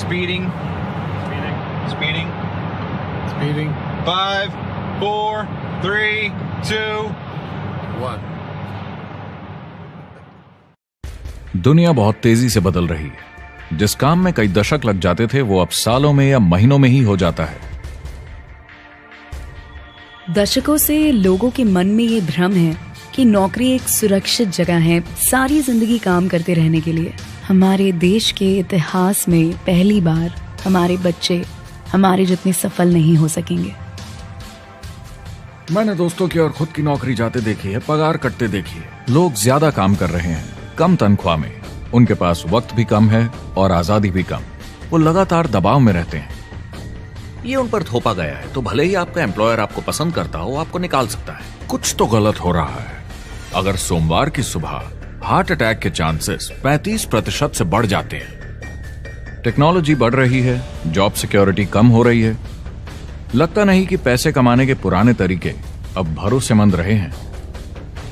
Speeding. Speeding. Speeding. 5, 4, 3, 2, 1. दुनिया बहुत तेजी से बदल रही है। जिस काम में कई दशक लग जाते थे वो अब सालों में या महीनों में ही हो जाता है। दशकों से लोगों के मन में ये भ्रम है कि नौकरी एक सुरक्षित जगह है सारी जिंदगी काम करते रहने के लिए। हमारे देश के इतिहास में पहली बार हमारे बच्चे हमारे जितने सफल नहीं हो सकेंगे। मैंने दोस्तों की और खुद की नौकरी जाते देखी है, पगार कटते देखी है। लोग ज्यादा काम कर रहे हैं कम तनख्वाह में, उनके पास वक्त भी कम है और आजादी भी कम। वो लगातार दबाव में रहते हैं। ये उन पर थोपा गया है तो भले ही आपका एम्प्लॉयर आपको पसंद करता हो, आपको निकाल सकता है। कुछ तो गलत हो रहा है। अगर सोमवार की सुबह हार्ट अटैक के चांसेस 35% से बढ़ जाते हैं। टेक्नोलॉजी बढ़ रही है, जॉब सिक्योरिटी कम हो रही है। लगता नहीं कि पैसे कमाने के पुराने तरीके अब भरोसेमंद रहे हैं।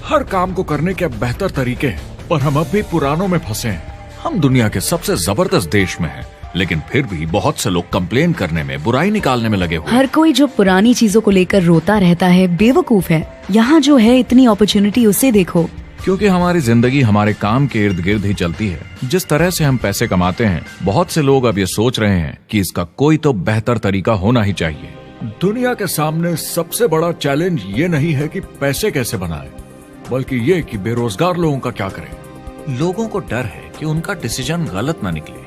हर काम को करने के अब बेहतर तरीके हैं, पर हम अब भी पुरानों में फंसे हैं। हम दुनिया के सबसे जबरदस्त देश में हैं, लेकिन फिर भी बहुत से लोग कंप्लेन करने में, बुराई निकालने में लगे हुए। हर कोई जो पुरानी चीजों को लेकर रोता रहता है बेवकूफ है। यहाँ जो है इतनी अपॉर्चुनिटी उसे देखो। क्योंकि हमारी जिंदगी हमारे काम के इर्द गिर्द ही चलती है। जिस तरह से हम पैसे कमाते हैं, बहुत से लोग अब ये सोच रहे हैं कि इसका कोई तो बेहतर तरीका होना ही चाहिए। दुनिया के सामने सबसे बड़ा चैलेंज ये नहीं है कि पैसे कैसे बनाएं, बल्कि ये कि बेरोजगार लोगों का क्या करें। लोगों को डर है कि उनका डिसीजन गलत ना निकले।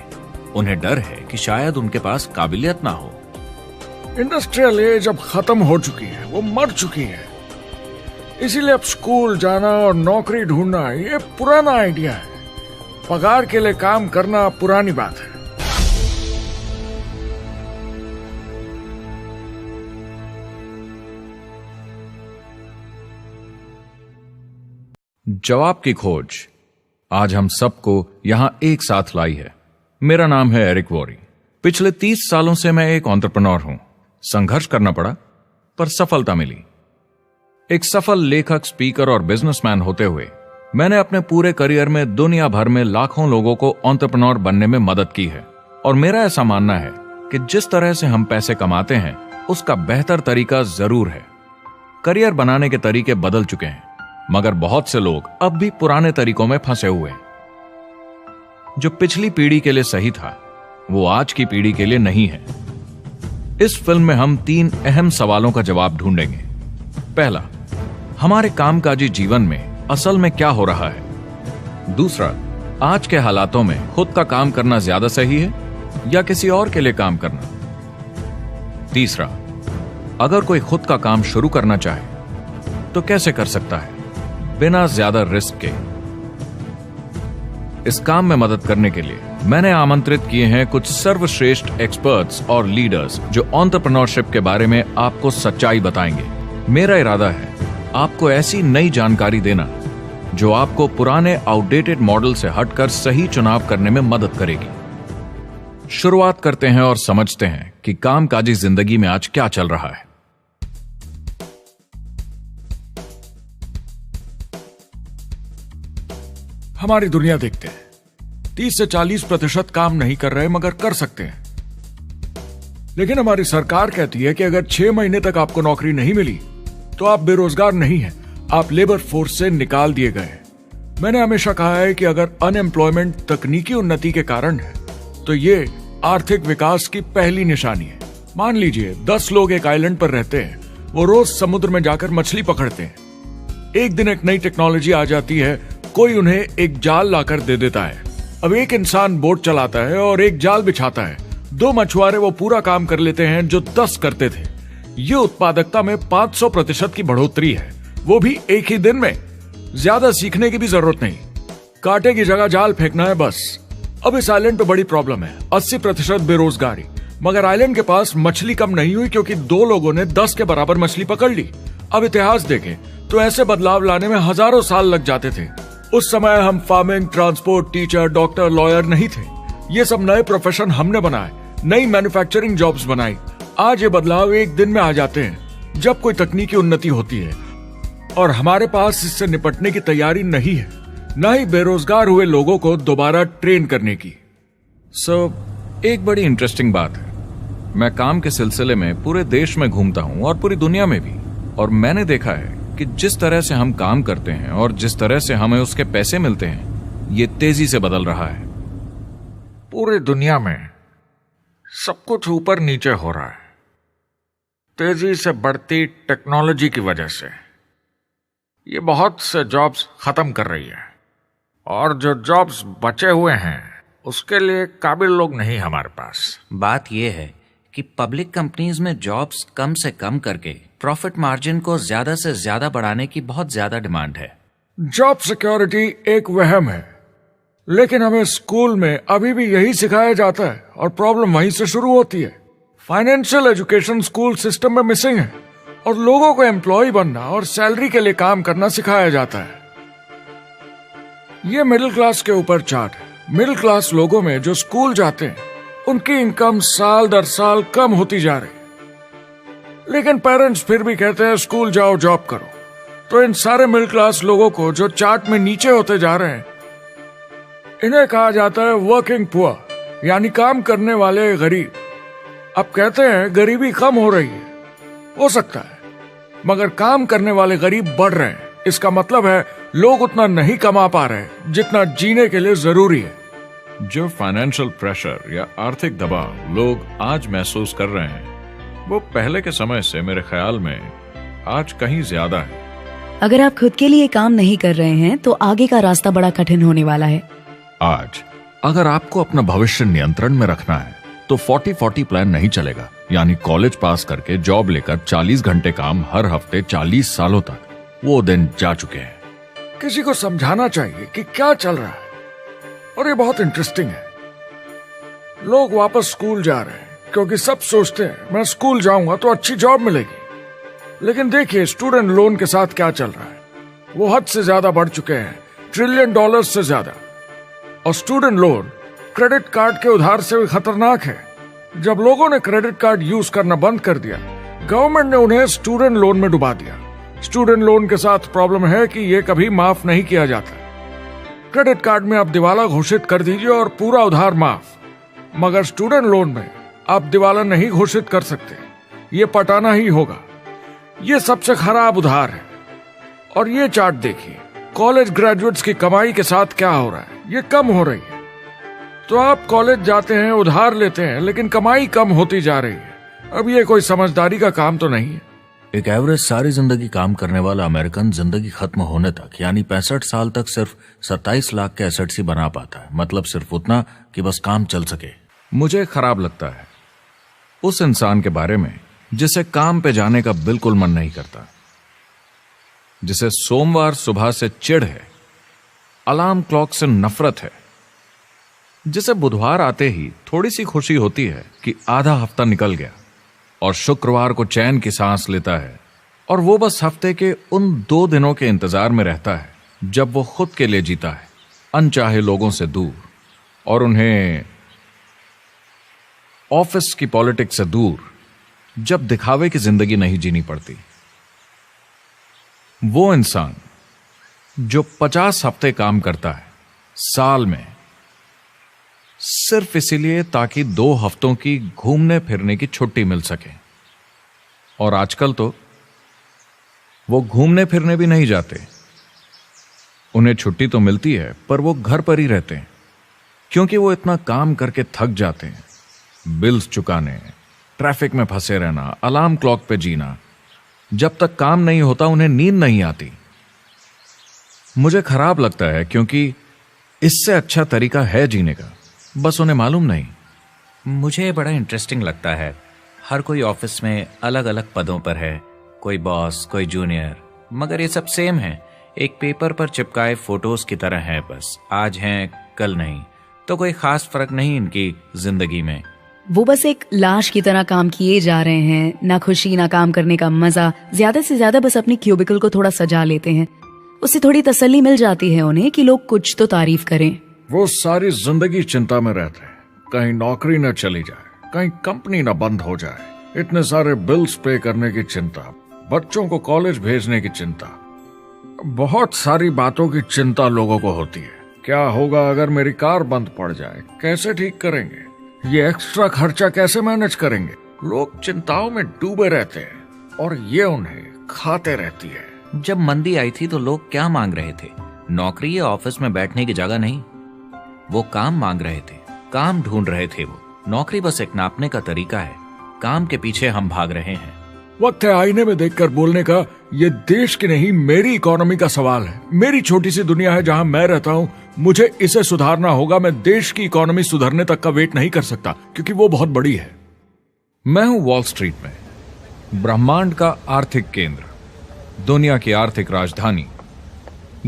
उन्हें डर है कि शायद उनके पास काबिलियत ना हो। इंडस्ट्रियल एज अब खत्म हो चुकी है, वो मर चुकी है। इसीलिए अब स्कूल जाना और नौकरी ढूंढना ये पुराना आइडिया है। पगार के लिए काम करना पुरानी बात है। जवाब की खोज आज हम सबको यहां एक साथ लाई है। मेरा नाम है एरिक वॉरी। पिछले 30 सालों से मैं एक एंटरप्रेन्योर हूं। संघर्ष करना पड़ा पर सफलता मिली। एक सफल लेखक, स्पीकर और बिजनेसमैन होते हुए मैंने अपने पूरे करियर में दुनिया भर में लाखों लोगों को एंटरप्रेन्योर बनने में मदद की है। और मेरा ऐसा मानना है कि जिस तरह से हम पैसे कमाते हैं उसका बेहतर तरीका जरूर है। करियर बनाने के तरीके बदल चुके हैं, मगर बहुत से लोग अब भी पुराने तरीकों में फंसे हुए हैं। जो पिछली पीढ़ी के लिए सही था वो आज की पीढ़ी के लिए नहीं है। इस फिल्म में हम 3 अहम सवालों का जवाब ढूंढेंगे। पहला, हमारे कामकाजी जीवन में असल में क्या हो रहा है। दूसरा, आज के हालातों में खुद का काम करना ज्यादा सही है या किसी और के लिए काम करना। तीसरा, अगर कोई खुद का काम शुरू करना चाहे तो कैसे कर सकता है बिना ज्यादा रिस्क के। इस काम में मदद करने के लिए मैंने आमंत्रित किए हैं कुछ सर्वश्रेष्ठ एक्सपर्ट्स और लीडर्स जो एंटरप्रेन्योरशिप के बारे में आपको सच्चाई बताएंगे। मेरा इरादा है आपको ऐसी नई जानकारी देना जो आपको पुराने आउटडेटेड मॉडल से हटकर सही चुनाव करने में मदद करेगी। शुरुआत करते हैं और समझते हैं कि कामकाजी जिंदगी में आज क्या चल रहा है। हमारी दुनिया देखते हैं, 30 से 40% काम नहीं कर रहे मगर कर सकते हैं। लेकिन हमारी सरकार कहती है कि अगर 6 महीने तक आपको नौकरी नहीं मिली तो आप बेरोजगार नहीं हैं, आप लेबर फोर्स से निकाल दिए गए हैं। मैंने हमेशा कहा है कि अगर अनएम्प्लॉयमेंट तकनीकी उन्नति के कारण है तो ये आर्थिक विकास की पहली निशानी है। मान लीजिए 10 लोग एक आइलैंड पर रहते हैं, वो रोज समुद्र में जाकर मछली पकड़ते हैं। एक दिन एक नई टेक्नोलॉजी आ जाती है, कोई उन्हें एक जाल लाकर दे देता है। अब एक इंसान बोट चलाता है और एक जाल बिछाता है। 2 मछुआरे वो पूरा काम कर लेते हैं जो 10 करते थे। ये उत्पादकता में 500% की बढ़ोतरी है, वो भी एक ही दिन में। ज्यादा सीखने की भी जरूरत नहीं, कांटे की जगह जाल फेंकना है बस। अब इस आइलैंड पे बड़ी प्रॉब्लम है, 80% बेरोजगारी। मगर आइलैंड के पास मछली कम नहीं हुई क्योंकि 2 लोगों ने 10 के बराबर मछली पकड़ ली। अब इतिहास देखें तो ऐसे बदलाव लाने में हजारों साल लग जाते थे। उस समय हम farming, transport, teacher, doctor, lawyer नहीं थे। ये सब नए प्रोफेशन हमने बनाए, नई मैन्युफैक्चरिंग जॉब्स बनाई। आज ये बदलाव एक दिन में आ जाते हैं जब कोई तकनीकी उन्नति होती है, और हमारे पास इससे निपटने की तैयारी नहीं है, न ही बेरोजगार हुए लोगों को दोबारा ट्रेन करने की। एक बड़ी इंटरेस्टिंग बात है, मैं काम के सिलसिले में पूरे देश में घूमता हूं और पूरी दुनिया में भी, और मैंने देखा है कि जिस तरह से हम काम करते हैं और जिस तरह से हमें उसके पैसे मिलते हैं, ये तेजी से बदल रहा है। पूरी दुनिया में सब कुछ ऊपर नीचे हो रहा है, तेजी से बढ़ती टेक्नोलॉजी की वजह से। ये बहुत से जॉब्स खत्म कर रही है, और जो जॉब्स बचे हुए हैं उसके लिए काबिल लोग नहीं हमारे पास। बात यह है कि पब्लिक कंपनीज में जॉब्स कम से कम करके प्रॉफिट मार्जिन को ज्यादा से ज्यादा बढ़ाने की बहुत ज्यादा डिमांड है। जॉब सिक्योरिटी एक वहम है, लेकिन हमें स्कूल में अभी भी यही सिखाया जाता है और प्रॉब्लम वहीं से शुरू होती है। फाइनेंशियल एजुकेशन स्कूल सिस्टम में मिसिंग है, और लोगों को एम्प्लॉय बनना और सैलरी के लिए काम करना सिखाया जाता है। ये मिडिल क्लास के ऊपर चार्ट है। मिडिल क्लास लोगों में जो स्कूल जाते हैं उनकी इनकम साल दर साल कम होती जा रही, लेकिन पेरेंट्स फिर भी कहते हैं स्कूल जाओ, जॉब करो। तो इन सारे मिडिल क्लास लोगों को जो चार्ट में नीचे होते जा रहे हैं, इन्हें कहा जाता है वर्किंग पुअर, यानी काम करने वाले गरीब। अब कहते हैं गरीबी कम हो रही है, हो सकता है, मगर काम करने वाले गरीब बढ़ रहे हैं। इसका मतलब है लोग उतना नहीं कमा पा रहे जितना जीने के लिए जरूरी है। जो फाइनेंशियल प्रेशर या आर्थिक दबाव लोग आज महसूस कर रहे हैं, वो पहले के समय से मेरे ख्याल में आज कहीं ज्यादा है। अगर आप खुद के लिए काम नहीं कर रहे हैं तो आगे का रास्ता बड़ा कठिन होने वाला है। आज अगर आपको अपना भविष्य नियंत्रण में रखना है तो 40-40 प्लान नहीं चलेगा, यानी कॉलेज पास करके जॉब लेकर 40 घंटे काम हर हफ्ते 40 सालों तक, वो दिन जा चुके हैं। किसी को समझाना चाहिए कि क्या चल रहा है, और ये बहुत इंटरेस्टिंग है। लोग वापस स्कूल जा रहे हैं क्योंकि सब सोचते हैं मैं स्कूल जाऊंगा तो अच्छी जॉब मिलेगी। लेकिन देखिए स्टूडेंट लोन के साथ क्या चल रहा है। वो हद से ज्यादा बढ़ चुके हैं, $1 ट्रिलियन से ज्यादा। और स्टूडेंट लोन क्रेडिट कार्ड के उधार से भी खतरनाक है। जब लोगों ने क्रेडिट कार्ड यूज करना बंद कर दिया, गवर्नमेंट ने उन्हें स्टूडेंट लोन में डुबा दिया। स्टूडेंट लोन के साथ प्रॉब्लम है कि ये कभी माफ नहीं किया जाता। क्रेडिट कार्ड में आप दिवाला घोषित कर दीजिए और पूरा उधार माफ, मगर स्टूडेंट लोन में आप दिवाला नहीं घोषित कर सकते, ये पटाना ही होगा। ये सबसे खराब उधार है। और ये चार्ट देखिए, कॉलेज ग्रेजुएट्स की कमाई के साथ क्या हो रहा है, ये कम हो रही है। तो आप कॉलेज जाते हैं, उधार लेते हैं, लेकिन कमाई कम होती जा रही है। अब ये कोई समझदारी का काम तो नहीं है। एक एवरेज सारी जिंदगी काम करने वाला अमेरिकन जिंदगी खत्म होने तक यानी 65 साल तक सिर्फ 27 लाख के एसेट्स ही बना पाता है। मतलब सिर्फ उतना कि बस काम चल सके। मुझे खराब लगता है उस इंसान के बारे में जिसे काम पे जाने का बिल्कुल मन नहीं करता, जिसे सोमवार सुबह से चिढ़ है, अलार्म क्लॉक से नफरत है, जिसे बुधवार आते ही थोड़ी सी खुशी होती है कि आधा हफ्ता निकल गया, और शुक्रवार को चैन की सांस लेता है। और वो बस हफ्ते के उन 2 दिनों के इंतजार में रहता है जब वो खुद के लिए जीता है, अनचाहे लोगों से दूर, और उन्हें ऑफिस की पॉलिटिक्स से दूर, जब दिखावे की जिंदगी नहीं जीनी पड़ती। वो इंसान जो 50 हफ्ते काम करता है साल में, सिर्फ इसीलिए ताकि 2 हफ्तों की घूमने फिरने की छुट्टी मिल सके। और आजकल तो वो घूमने फिरने भी नहीं जाते। उन्हें छुट्टी तो मिलती है पर वो घर पर ही रहते हैं, क्योंकि वो इतना काम करके थक जाते हैं। बिल्स चुकाने, ट्रैफिक में फंसे रहना, अलार्म क्लॉक पे जीना। जब तक काम नहीं होता उन्हें नींद नहीं आती। मुझे खराब लगता है, क्योंकि इससे अच्छा तरीका है जीने का, बस उन्हें मालूम नहीं। मुझे बड़ा इंटरेस्टिंग लगता है, हर कोई ऑफिस में अलग अलग पदों पर है, कोई बॉस, कोई जूनियर, मगर ये सब सेम है, एक पेपर पर चिपकाए फोटोज की तरह है। बस आज हैं कल नहीं, तो कोई खास फर्क नहीं इनकी जिंदगी में। वो बस एक लाश की तरह काम किए जा रहे हैं, ना खुशी ना काम करने का मजा। ज्यादा से ज्यादा बस अपनी क्यूबिकल को थोड़ा सजा लेते हैं, उससे थोड़ी तसल्ली मिल जाती है उन्हें कि लोग कुछ तो तारीफ करें। वो सारी जिंदगी चिंता में रहते हैं, कहीं नौकरी न चली जाए, कहीं कंपनी न बंद हो जाए। इतने सारे बिल्स पे करने की चिंता, बच्चों को कॉलेज भेजने की चिंता, बहुत सारी बातों की चिंता लोगों को होती है। क्या होगा अगर मेरी कार बंद पड़ जाए, कैसे ठीक करेंगे, ये एक्स्ट्रा खर्चा कैसे मैनेज करेंगे? लोग चिंताओं में डूबे रहते हैं और ये उन्हें खाते रहती है। जब मंदी आई थी तो लोग क्या मांग रहे थे? नौकरी या ऑफिस में बैठने की जगह नहीं, वो काम मांग रहे थे, काम ढूंढ रहे थे। वो नौकरी बस एक नापने का तरीका है, काम के पीछे हम भाग रहे हैं। वक्त है आईने में देखकर बोलने का। ये देश की नहीं, मेरी इकोनॉमी का सवाल है। मेरी छोटी सी दुनिया है जहां मैं रहता हूं, मुझे इसे सुधारना होगा। मैं देश की इकोनॉमी सुधरने तक का वेट नहीं कर सकता, क्योंकि वो बहुत बड़ी है। मैं हूं वॉल स्ट्रीट में, ब्रह्मांड का आर्थिक केंद्र, दुनिया की आर्थिक राजधानी।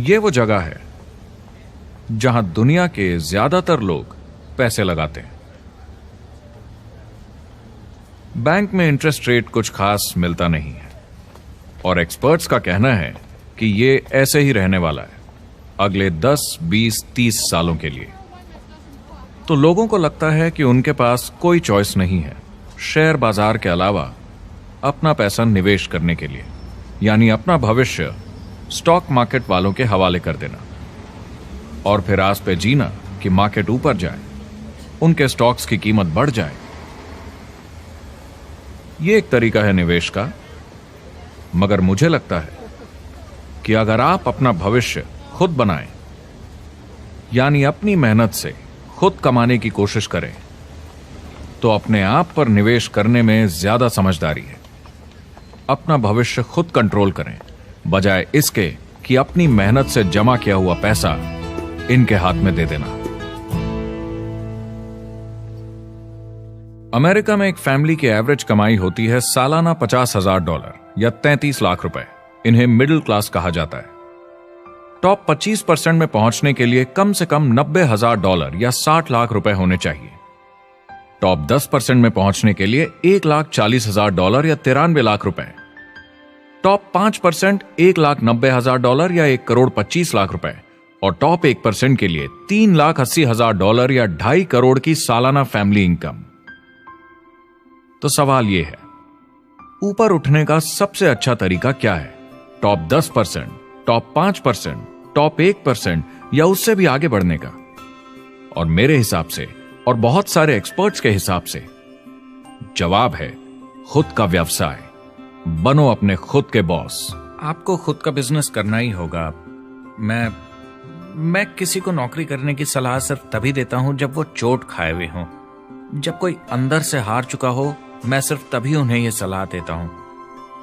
ये वो जगह है जहां दुनिया के ज्यादातर लोग पैसे लगाते हैं। बैंक में इंटरेस्ट रेट कुछ खास मिलता नहीं है और एक्सपर्ट्स का कहना है कि ये ऐसे ही रहने वाला है अगले 10, 20, 30 सालों के लिए। तो लोगों को लगता है कि उनके पास कोई चॉइस नहीं है शेयर बाजार के अलावा अपना पैसा निवेश करने के लिए, यानी अपना भविष्य स्टॉक मार्केट वालों के हवाले कर देना और फिर आस पे जीना कि मार्केट ऊपर जाए, उनके स्टॉक्स की कीमत बढ़ जाए। ये एक तरीका है निवेश का, मगर मुझे लगता है कि अगर आप अपना भविष्य खुद बनाएं, यानी अपनी मेहनत से खुद कमाने की कोशिश करें, तो अपने आप पर निवेश करने में ज्यादा समझदारी है। अपना भविष्य खुद कंट्रोल करें, बजाय इसके कि अपनी मेहनत से जमा किया हुआ पैसा इनके हाथ में दे देना। अमेरिका में एक फैमिली की एवरेज कमाई होती है सालाना $50,000 या 33 लाख रुपए। इन्हें मिडिल क्लास कहा जाता है। टॉप 25% में पहुंचने के लिए कम से कम $90,000 या 60 लाख रुपए होने चाहिए। टॉप 10% में पहुंचने के लिए $1,40,000 या 93 लाख रुपए। टॉप 5% $1,90,000 या 1,25 लाख रुपए और टॉप 1% के लिए $3,80,000 या 2.5 करोड़ की सालाना फैमिली इनकम। तो सवाल यह है, ऊपर उठने का सबसे अच्छा तरीका क्या है? टॉप 10%, टॉप 5%, टॉप 1% या उससे भी आगे बढ़ने का? और मेरे हिसाब से और बहुत सारे एक्सपर्ट्स के हिसाब से जवाब है खुद का व्यवसाय। बनो अपने खुद के बॉस। आपको खुद का बिजनेस करना ही होगा। मैं किसी को नौकरी करने की सलाह सिर्फ तभी देता हूं जब वो चोट खाए हुए हों। जब कोई अंदर से हार चुका हो, मैं सिर्फ तभी उन्हें यह सलाह देता हूं।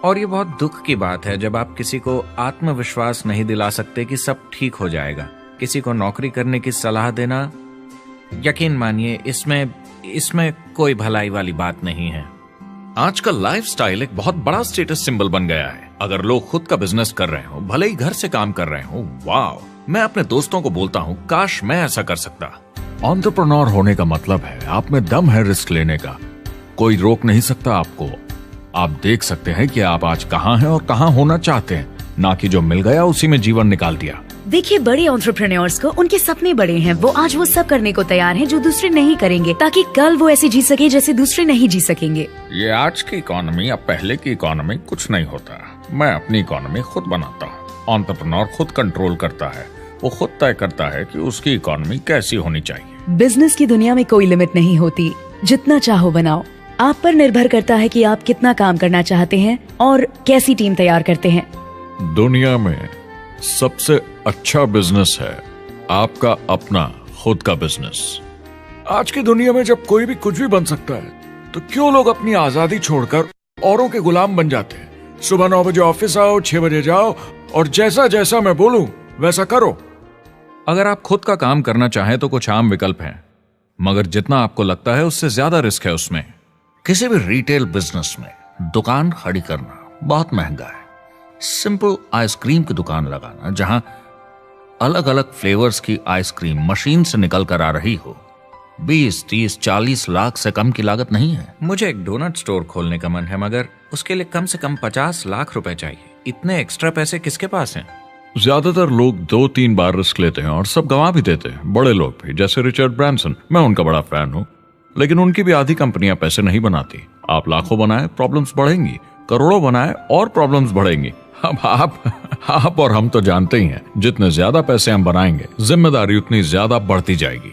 और ये बहुत दुख की बात है जब आप किसी को आत्मविश्वास नहीं दिला सकते कि सब ठीक हो जाएगा। किसी को नौकरी करने की सलाह देना, यकीन मानिए, इसमें कोई भलाई वाली बात नहीं है। आजकल लाइफस्टाइल एक बहुत बड़ा स्टेटस सिंबल बन गया है। अगर लोग खुद का बिजनेस कर रहे हो, भले ही घर से काम कर रहे हो, वाह! मैं अपने दोस्तों को बोलता हूं, काश मैं ऐसा कर सकता। एंटरप्रेन्योर होने का मतलब है आप में दम है रिस्क लेने का। कोई रोक नहीं सकता आपको। आप देख सकते हैं कि आप आज कहां हैं और कहां होना चाहते हैं, ना कि जो मिल गया उसी में जीवन निकाल दिया। देखिए, बड़े एंटरप्रेन्योर्स को उनके सपने बड़े हैं। वो आज वो सब करने को तैयार हैं जो दूसरे नहीं करेंगे, ताकि कल वो ऐसे जी सके जैसे दूसरे नहीं जी सकेंगे। ये आज की इकोनॉमी अब पहले की इकोनॉमी कुछ नहीं होता। मैं अपनी इकोनॉमी खुद बनाता हूँ। एंटरप्रेन्योर खुद कंट्रोल करता है। वो खुद तय करता है कि उसकी इकोनॉमी कैसी होनी चाहिए। बिजनेस की दुनिया में कोई लिमिट नहीं होती। जितना चाहो बनाओ। आप पर निर्भर करता है कि आप कितना काम करना चाहते हैं और कैसी टीम तैयार करते हैं। दुनिया में सबसे अच्छा बिजनेस है आपका अपना खुद का बिजनेस। आज की दुनिया में जब कोई भी कुछ भी बन सकता है, तो क्यों लोग अपनी आजादी छोड़कर औरों के गुलाम बन जाते हैं? सुबह 9 बजे ऑफिस आओ, 6 बजे जाओ और जैसा जैसा मैं बोलूं वैसा करो। अगर आप खुद का काम करना चाहें तो कुछ आम विकल्प हैं, मगर जितना आपको लगता है उससे ज्यादा रिस्क है उसमें। किसी भी रिटेल बिजनेस में दुकान खड़ी करना बहुत महंगा है। सिंपल आइसक्रीम की दुकान लगाना जहां अलग अलग फ्लेवर्स की आइसक्रीम मशीन से निकल कर आ रही हो, 20, 30, 40 लाख से कम की लागत नहीं है। मुझे एक डोनट स्टोर खोलने का मन है, मगर उसके लिए कम से कम 50 लाख रुपए चाहिए। इतने एक्स्ट्रा पैसे किसके पास हैं? ज्यादातर लोग 2-3 बार रिस्क लेते हैं और सब गंवा भी देते हैं। बड़े लोग भी, जैसे रिचर्ड ब्रांसन। मैं उनका बड़ा फैन हूं, लेकिन उनकी भी आधी कंपनियां पैसे नहीं बनाती। आप लाखों बनाए, प्रॉब्लम्स बढ़ेंगी। करोड़ों बनाए और प्रॉब्लम्स बढ़ेंगी। अब आप और हम तो जानते ही हैं, जितने ज्यादा पैसे हम बनाएंगे, जिम्मेदारी उतनी ज्यादा बढ़ती जाएगी।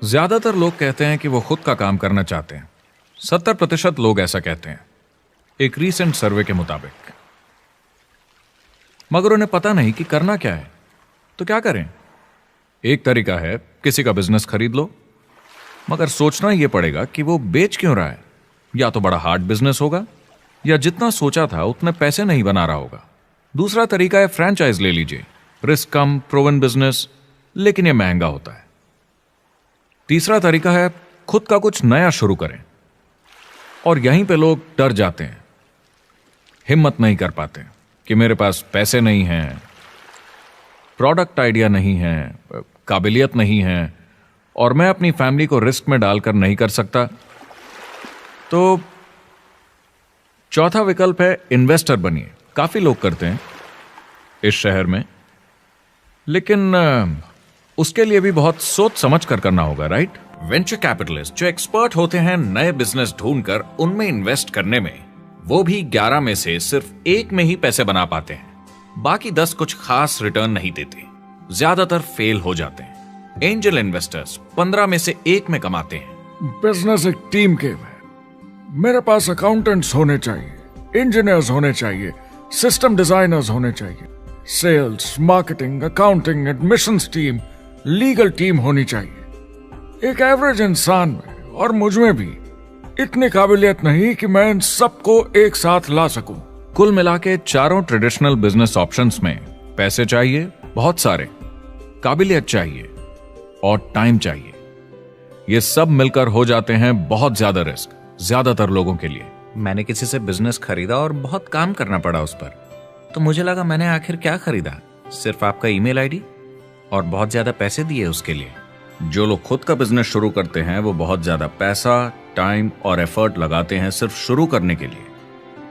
ज्यादातर लोग कहते हैं कि वो खुद का काम करना चाहते हैं। 70% लोग ऐसा कहते हैं, एक रीसेंट सर्वे के मुताबिक। मगर उन्हें पता नहीं कि करना क्या है। तो क्या करें? एक तरीका है किसी का बिजनेस खरीद लो, मगर सोचना यह पड़ेगा कि वो बेच क्यों रहा है। या तो बड़ा हार्ड बिजनेस होगा, या जितना सोचा था उतने पैसे नहीं बना रहा होगा। दूसरा तरीका है फ्रेंचाइज ले लीजिए, रिस्क कम, प्रूवन बिजनेस, लेकिन यह महंगा होता है। तीसरा तरीका है खुद का कुछ नया शुरू करें, और यहीं पे लोग डर जाते हैं, हिम्मत नहीं कर पाते कि मेरे पास पैसे नहीं हैं, प्रोडक्ट आइडिया नहीं है, काबिलियत नहीं है, और मैं अपनी फैमिली को रिस्क में डालकर नहीं कर सकता। तो चौथा विकल्प है इन्वेस्टर बनिए। काफी लोग करते हैं इस शहर में, लेकिन उसके लिए भी बहुत सोच समझ कर करना होगा, राइट? वेंचर कैपिटलिस्ट जो एक्सपर्ट होते हैं नए बिजनेस ढूंढकर उनमें इन्वेस्ट करने में, वो भी 11 में से सिर्फ 1 में ही पैसे बना पाते हैं। बाकी 10 कुछ खास रिटर्न नहीं देते, ज्यादातर फेल हो जाते हैं। एंजल इन्वेस्टर्स 15 में से 1 में कमाते हैं। बिजनेस एक टीम गेम है। मेरे पास अकाउंटेंट्स होने चाहिए, इंजीनियर्स होने चाहिए, सिस्टम डिजाइनर्स होने चाहिए, sales, marketing, accounting, admissions team, legal team होनी चाहिए। एक एवरेज इंसान में और मुझ में भी इतनी काबिलियत नहीं कि मैं इन सबको एक साथ ला सकूं। कुल मिला के चारों ट्रेडिशनल बिजनेस ऑप्शंस में पैसे चाहिए बहुत सारे, काबिलियत चाहिए और टाइम चाहिए। ये सब मिलकर हो जाते हैं बहुत ज्यादा रिस्क ज्यादातर लोगों के लिए। मैंने किसी से बिजनेस खरीदा और बहुत काम करना पड़ा उस पर। तो मुझे लगा मैंने आखिर क्या खरीदा, सिर्फ आपका ईमेल आईडी, और बहुत ज्यादा पैसे दिए उसके लिए। जो लोग खुद का बिजनेस शुरू करते हैं वो बहुत ज्यादा पैसा, टाइम और एफर्ट लगाते हैं सिर्फ शुरू करने के लिए,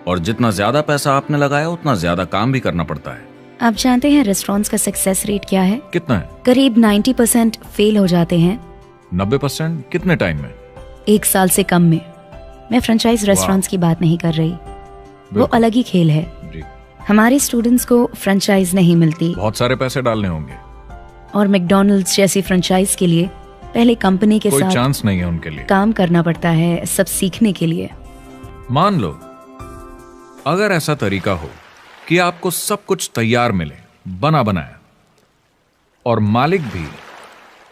और जितना ज्यादा पैसा आपने लगाया उतना ज्यादा काम भी करना पड़ता है। आप जानते हैं रेस्टोरेंट्स का सक्सेस रेट क्या है? कितना है? करीब 90% फेल हो जाते हैं। 90%? कितने टाइम में? 1 साल से कम में। मैं फ्रेंचाइज रेस्टोरेंट्स की बात नहीं कर रही, वो अलग ही खेल है। जी। हमारे स्टूडेंट्स को फ्रेंचाइज नहीं मिलती, बहुत सारे पैसे डालने होंगे, और मैकडॉनल्ड्स जैसी फ्रेंचाइज के लिए पहले कंपनी के कोई साथ चांस नहीं है उनके लिए। काम करना पड़ता है सब सीखने के लिए। मान लो अगर ऐसा तरीका हो कि आपको सब कुछ तैयार मिले, बना बनाया, और मालिक भी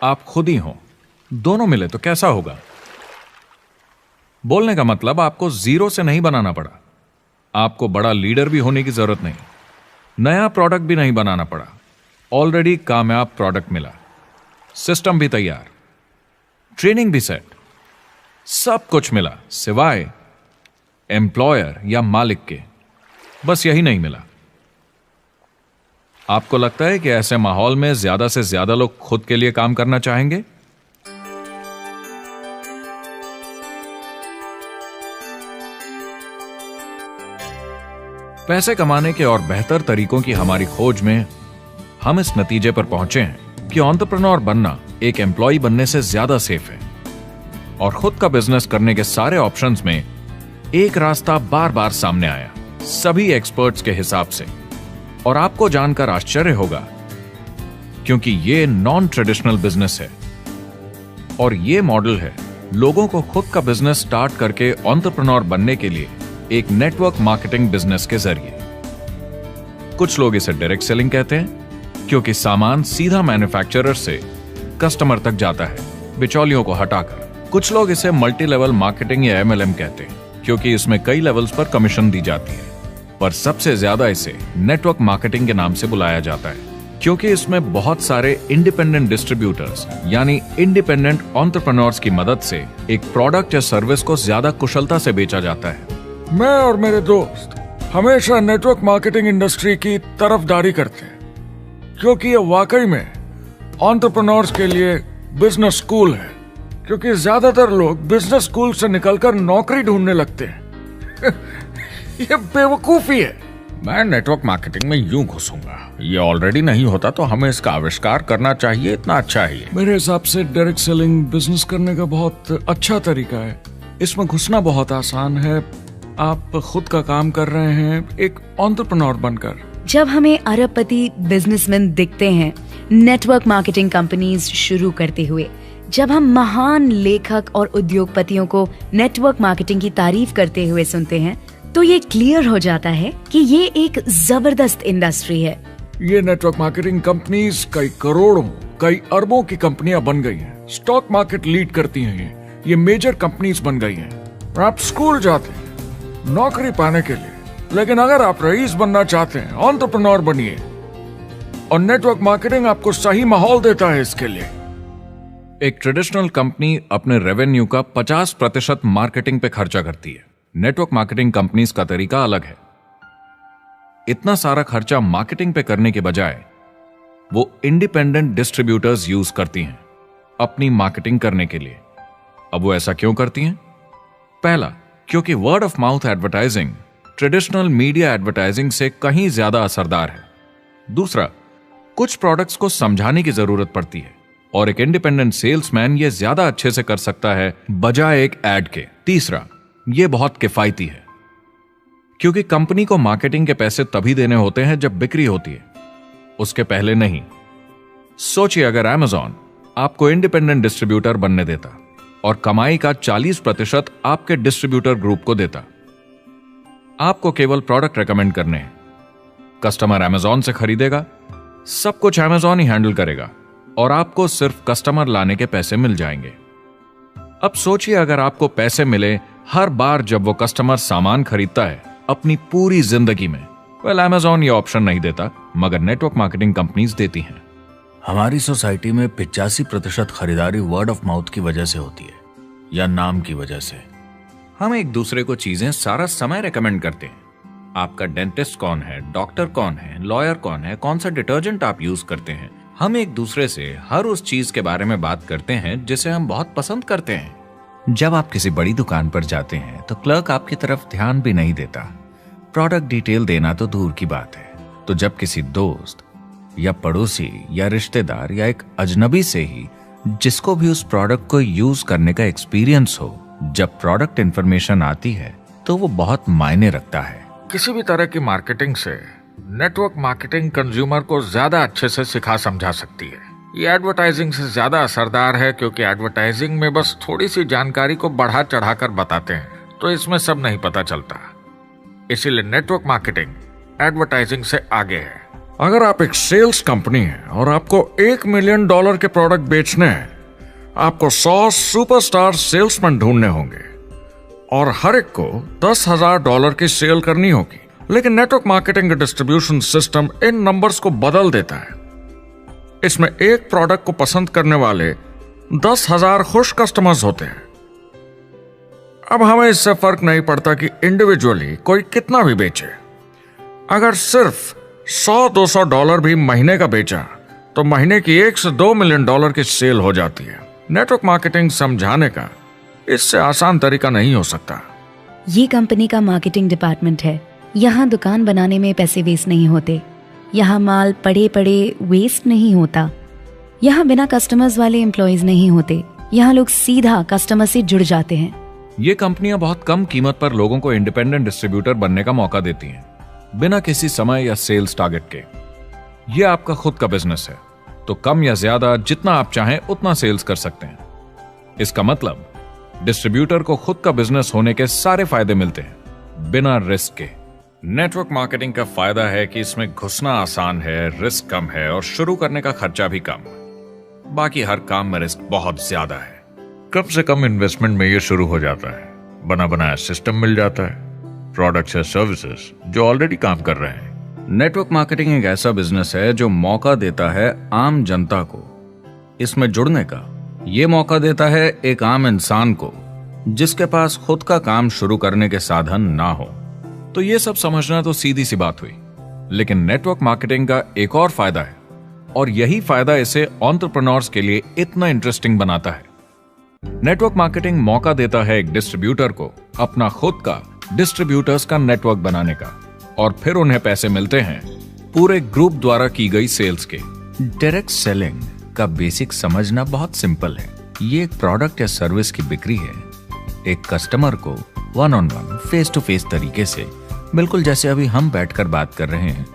आप खुद ही हो, दोनों मिले, तो कैसा होगा? बोलने का मतलब आपको जीरो से नहीं बनाना पड़ा, आपको बड़ा लीडर भी होने की जरूरत नहीं, नया प्रोडक्ट भी नहीं बनाना पड़ा, ऑलरेडी कामयाब प्रोडक्ट मिला, सिस्टम भी तैयार, ट्रेनिंग भी सेट, सब कुछ मिला सिवाय एम्प्लॉयर या मालिक के। बस यही नहीं मिला। आपको लगता है कि ऐसे माहौल में ज्यादा से ज्यादा लोग खुद के लिए काम करना चाहेंगे? पैसे कमाने के और बेहतर तरीकों की हमारी खोज में हम इस नतीजे पर पहुंचे हैं कि एंटरप्रेन्योर बनना एक एम्प्लॉय बनने से ज्यादा सेफ है, और खुद का बिजनेस करने के सारे ऑप्शंस में एक रास्ता बार बार सामने आया सभी एक्सपर्ट्स के हिसाब से। और आपको जानकर आश्चर्य होगा, क्योंकि ये नॉन ट्रेडिशनल बिजनेस है, और ये मॉडल है लोगों को खुद का बिजनेस स्टार्ट करके एंटरप्रेन्योर बनने के लिए एक नेटवर्क मार्केटिंग बिजनेस के जरिए। कुछ लोग इसे डायरेक्ट सेलिंग कहते हैं, क्योंकि सामान सीधा मैन्युफैक्चरर से कस्टमर तक जाता है बिचौलियों को हटाकर। कुछ लोग इसे मल्टी लेवल मार्केटिंग या MLM कहते हैं, क्योंकि इसमें कई लेवल्स पर कमीशन दी जाती है, पर सबसे ज्यादा इसे नेटवर्क मार्केटिंग के नाम से बुलाया जाता है, क्योंकि इसमें बहुत सारे इंडिपेंडेंट डिस्ट्रीब्यूटर्स यानी इंडिपेंडेंट एंटरप्रेन्योर्स की मदद से एक प्रोडक्ट या सर्विस को ज्यादा कुशलता से बेचा जाता है। मैं और मेरे दोस्त हमेशा नेटवर्क मार्केटिंग इंडस्ट्री की तरफदारी करते हैं, क्योंकि ये वाकई में एंटरप्रेन्योर्स के लिए बिजनेस स्कूल है। क्योंकि ज्यादातर लोग बिजनेस स्कूल से निकलकर नौकरी ढूंढने लगते हैं। ये बेवकूफी है। मैं नेटवर्क मार्केटिंग में यूं घुसूंगा, ये ऑलरेडी नहीं होता तो हमें इसका आविष्कार करना चाहिए, इतना अच्छा है ये। मेरे हिसाब से डायरेक्ट सेलिंग बिजनेस करने का बहुत अच्छा तरीका है। इसमें घुसना बहुत आसान है। आप खुद का काम कर रहे हैं एक एंटरप्रेन्योर बनकर। जब हमें अरबपति बिजनेसमैन दिखते हैं नेटवर्क मार्केटिंग कंपनीज शुरू करते हुए, जब हम महान लेखक और उद्योगपतियों को नेटवर्क मार्केटिंग की तारीफ करते हुए सुनते हैं तो ये क्लियर हो जाता है कि ये एक जबरदस्त इंडस्ट्री है। ये नेटवर्क मार्केटिंग कंपनीज कई करोड़ों, कई अरबों की कंपनियां बन गई हैं। स्टॉक मार्केट लीड करती हैं ये मेजर कंपनीज बन गई हैं। आप स्कूल जाते हैं नौकरी पाने के लिए, लेकिन अगर आप रईस बनना चाहते हैं, एंटरप्रेन्योर बनिए, और नेटवर्क मार्केटिंग आपको सही माहौल देता है इसके लिए। एक ट्रेडिशनल कंपनी अपने रेवेन्यू का 50% मार्केटिंग पे खर्चा करती है। नेटवर्क मार्केटिंग कंपनीज का तरीका अलग है। इतना सारा खर्चा मार्केटिंग पे करने के बजाय वो इंडिपेंडेंट डिस्ट्रीब्यूटर्स यूज करती हैं अपनी मार्केटिंग करने के लिए। अब वो ऐसा क्यों करती हैं? पहला, क्योंकि word of mouth advertising traditional media advertising से कहीं ज्यादा असरदार है। दूसरा, कुछ प्रोडक्ट्स को समझाने की जरूरत पड़ती है और एक इंडिपेंडेंट सेल्समैन ये ज्यादा अच्छे से कर सकता है बजाय एक एड के। तीसरा, ये बहुत किफायती है क्योंकि कंपनी को मार्केटिंग के पैसे तभी देने होते हैं जब बिक्री होती है, उसके पहले नहीं। सोचिए अगर Amazon आपको इंडिपेंडेंट डिस्ट्रीब्यूटर बनने देता और कमाई का 40% आपके डिस्ट्रीब्यूटर ग्रुप को देता। आपको केवल प्रोडक्ट रेकमेंड करने हैं, कस्टमर Amazon से खरीदेगा, सब कुछ Amazon ही हैंडल करेगा और आपको सिर्फ कस्टमर लाने के पैसे मिल जाएंगे। अब सोचिए अगर आपको पैसे मिले हर बार जब वो कस्टमर सामान खरीदता है अपनी पूरी जिंदगी में। Amazon ये ऑप्शन नहीं देता, मगर नेटवर्क मार्केटिंग कंपनीज देती हैं। हमारी सोसाइटी में 85% खरीदारी वर्ड ऑफ माउथ की वजह से होती है या नाम की वजह से। हम एक दूसरे को चीजें सारा समय रेकमेंड करते हैं। आपका डेंटिस्ट कौन है, डॉक्टर कौन है, लॉयर कौन है, कौन सा डिटर्जेंट आप यूज करते हैं। हम एक दूसरे से हर उस चीज के बारे में बात करते हैं जिसे हम बहुत पसंद करते हैं। जब आप किसी बड़ी दुकान पर जाते हैं तो क्लर्क आपकी तरफ ध्यान भी नहीं देता, प्रोडक्ट डिटेल देना तो दूर की बात है। तो जब किसी दोस्त या पड़ोसी या रिश्तेदार या एक अजनबी से ही जिसको भी उस प्रोडक्ट को यूज करने का एक्सपीरियंस हो, जब प्रोडक्ट इंफॉर्मेशन आती है तो वो बहुत मायने रखता है। किसी भी तरह की मार्केटिंग से नेटवर्क मार्केटिंग कंज्यूमर को ज्यादा अच्छे से सिखा समझा सकती है। ये एडवर्टाइजिंग से ज्यादा असरदार है क्योंकि एडवर्टाइजिंग में बस थोड़ी सी जानकारी को बढ़ा चढ़ाकर बताते हैं, तो इसमें सब नहीं पता चलता। इसीलिए नेटवर्क मार्केटिंग एडवर्टाइजिंग से आगे है। अगर आप एक सेल्स कंपनी है और आपको $1 मिलियन के प्रोडक्ट बेचने हैं, आपको 100 सुपरस्टार सेल्समैन ढूंढने होंगे और हर एक को $10,000 की सेल करनी होगी। लेकिन नेटवर्क मार्केटिंग का डिस्ट्रीब्यूशन सिस्टम इन नंबर्स को बदल देता है। इसमें एक प्रोडक्ट को पसंद करने वाले 10,000 खुश कस्टमर्स होते हैं। अब हमें इससे फर्क नहीं पड़ता कि इंडिविजुअली कोई कितना भी बेचे। अगर सिर्फ $100-200 भी महीने का बेचा तो महीने की $1 से $2 मिलियन की सेल हो जाती है। नेटवर्क मार्केटिंग समझाने का इससे आसान तरीका नहीं हो सकता। ये कंपनी का मार्केटिंग डिपार्टमेंट है। यहाँ दुकान बनाने में पैसे वेस्ट नहीं होते, यहाँ माल पड़े पड़े वेस्ट नहीं होता, यहाँ बिना कस्टमर्स वाले एम्प्लॉइज नहीं होते, यहाँ लोग सीधा कस्टमर से जुड़ जाते हैं। ये कंपनियां बहुत कम कीमत पर लोगों को इंडिपेंडेंट डिस्ट्रीब्यूटर बनने का मौका देती हैं, बिना किसी समय या सेल्स टारगेट के। ये आपका खुद का बिजनेस है, तो कम या ज्यादा जितना आप चाहें उतना सेल्स कर सकते हैं। इसका मतलब डिस्ट्रीब्यूटर को खुद का बिजनेस होने के सारे फायदे मिलते हैं, बिना रिस्क के। नेटवर्क मार्केटिंग का फायदा है कि इसमें घुसना आसान है, रिस्क कम है और शुरू करने का खर्चा भी कम। बाकी हर काम में रिस्क बहुत ज्यादा है। कम से कम इन्वेस्टमेंट में ये शुरू हो जाता है, बना बनाया सिस्टम मिल जाता है, प्रोडक्ट्स या सर्विसेज जो ऑलरेडी काम कर रहे हैं। नेटवर्क मार्केटिंग एक ऐसा बिजनेस है जो मौका देता है आम जनता को इसमें जुड़ने का। ये मौका देता है एक आम इंसान को जिसके पास खुद का काम शुरू करने के साधन ना हो। तो ये सब समझना तो सीधी सी बात हुई, लेकिन नेटवर्क मार्केटिंग का एक और फायदा है और यही फायदा इसे एंटरप्रेन्योर्स के लिए इतना इंटरेस्टिंग बनाता है। नेटवर्क मार्केटिंग मौका देता है एक डिस्ट्रीब्यूटर को अपना खुद का डिस्ट्रीब्यूटर्स का नेटवर्क बनाने का, और फिर उन्हें पैसे मिलते हैं पूरे ग्रुप द्वारा की गई सेल्स के। डायरेक्ट सेलिंग का बेसिक समझना बहुत सिंपल है। ये एक प्रोडक्ट या सर्विस की बिक्री है, एक कस्टमर को one on one, face to face तरीके से, बिल्कुल जैसे अभी हम बैठकर बात कर रहे हैं।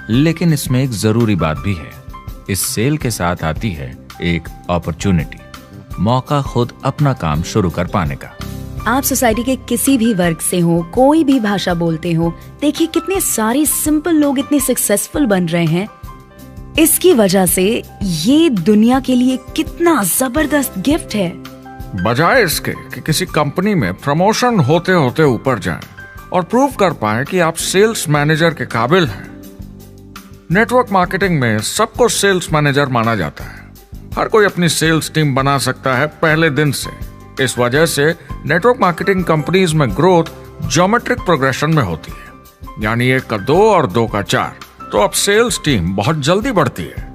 लेकिन इसमें एक जरूरी बात भी है, इस सेल के साथ आती है एक अपॉर्चुनिटी। मौका खुद अपना काम शुरू कर पाने का। आप सोसाइटी के किसी भी वर्ग से हो, कोई भी भाषा बोलते हो, देखिए कितने सारे सिंपल लोग इतने सक्सेसफुल बन रहे हैं। इसकी वजह से ये दुनिया के लिए कितना जबरदस्त गिफ्ट है। बजाय इसके कि किसी कंपनी में प्रमोशन होते होते ऊपर जाएं और प्रूव कर पाएं कि आप सेल्स मैनेजर के काबिल हैं, नेटवर्क मार्केटिंग में सबको सेल्स मैनेजर माना जाता है। हर कोई अपनी सेल्स टीम बना सकता है पहले दिन से। इस वजह से नेटवर्क मार्केटिंग कंपनीज में ग्रोथ ज्योमेट्रिक प्रोग्रेशन में होती है, यानी 1 का 2 और 2 का 4। तो अब सेल्स टीम बहुत जल्दी बढ़ती है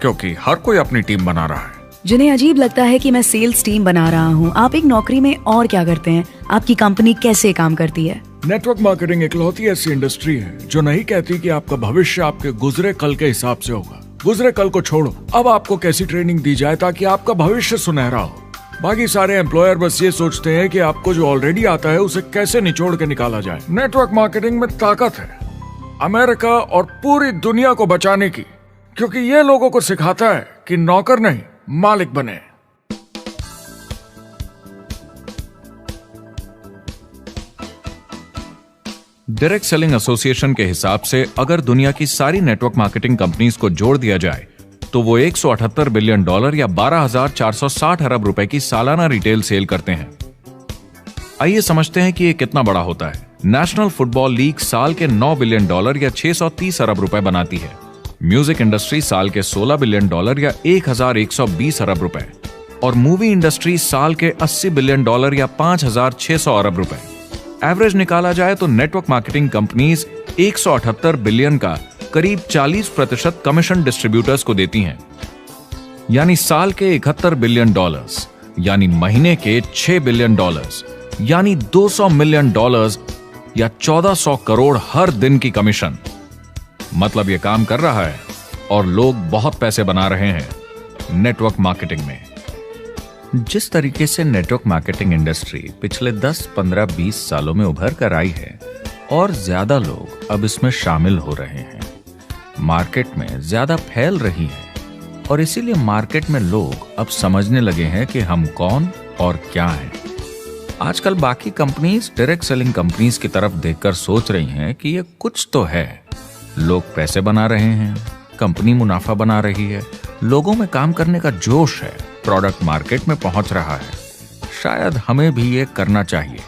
क्योंकि हर कोई अपनी टीम बना रहा है। जिन्हें अजीब लगता है कि मैं सेल्स टीम बना रहा हूँ, आप एक नौकरी में और क्या करते हैं? आपकी कंपनी कैसे काम करती है? नेटवर्क मार्केटिंग इकलौती ऐसी इंडस्ट्री है जो नहीं कहती कि आपका भविष्य आपके गुजरे कल के हिसाब से होगा। गुजरे कल को छोड़ो, अब आपको कैसी ट्रेनिंग दी जाए ताकि आपका भविष्य सुनहरा हो। बाकी सारे एम्प्लॉयर बस ये सोचते हैं कि आपको जो ऑलरेडी आता है उसे कैसे निचोड़ के निकाला जाए। नेटवर्क मार्केटिंग में ताकत है अमेरिका और पूरी दुनिया को बचाने की, क्योंकि ये लोगों को सिखाता है कि नौकर नहीं मालिक बने। डायरेक्ट सेलिंग एसोसिएशन के हिसाब से अगर दुनिया की सारी नेटवर्क मार्केटिंग कंपनीज को जोड़ दिया जाए तो वो $178 बिलियन या 12,460 अरब रुपए की सालाना रिटेल सेल करते हैं। आइए समझते हैं कि ये कितना बड़ा होता है। नेशनल फुटबॉल लीग साल के $9 बिलियन या 630 अरब रुपए बनाती है। म्यूजिक इंडस्ट्री साल के $16 बिलियन या 1,120 अरब रुपए, और मूवी इंडस्ट्री साल के $80 बिलियन या 5,600 अरब रुपए। एवरेज निकाला जाए तो नेटवर्क मार्केटिंग कंपनीज 178 बिलियन का करीब 40% कमीशन डिस्ट्रीब्यूटर्स को देती हैं, यानी साल के $71 बिलियन, यानी महीने के $6 बिलियन, यानी $200 मिलियन या 1400 करोड़ हर दिन की कमीशन। मतलब ये काम कर रहा है और लोग बहुत पैसे बना रहे हैं नेटवर्क मार्केटिंग में। जिस तरीके से नेटवर्क मार्केटिंग इंडस्ट्री पिछले 10, 15, 20 सालों में उभर कर आई है और ज्यादा लोग अब इसमें शामिल हो रहे हैं, मार्केट में ज्यादा फैल रही है और इसीलिए मार्केट में लोग अब समझने लगे हैं कि हम कौन और क्या हैं। आजकल बाकी कंपनीज डायरेक्ट सेलिंग कंपनीज की तरफ देखकर सोच रही हैं कि ये कुछ तो है। लोग पैसे बना रहे हैं, कंपनी मुनाफा बना रही है, लोगों में काम करने का जोश है, प्रोडक्ट मार्केट में पहुंच रहा है, शायद हमें भी ये करना चाहिए।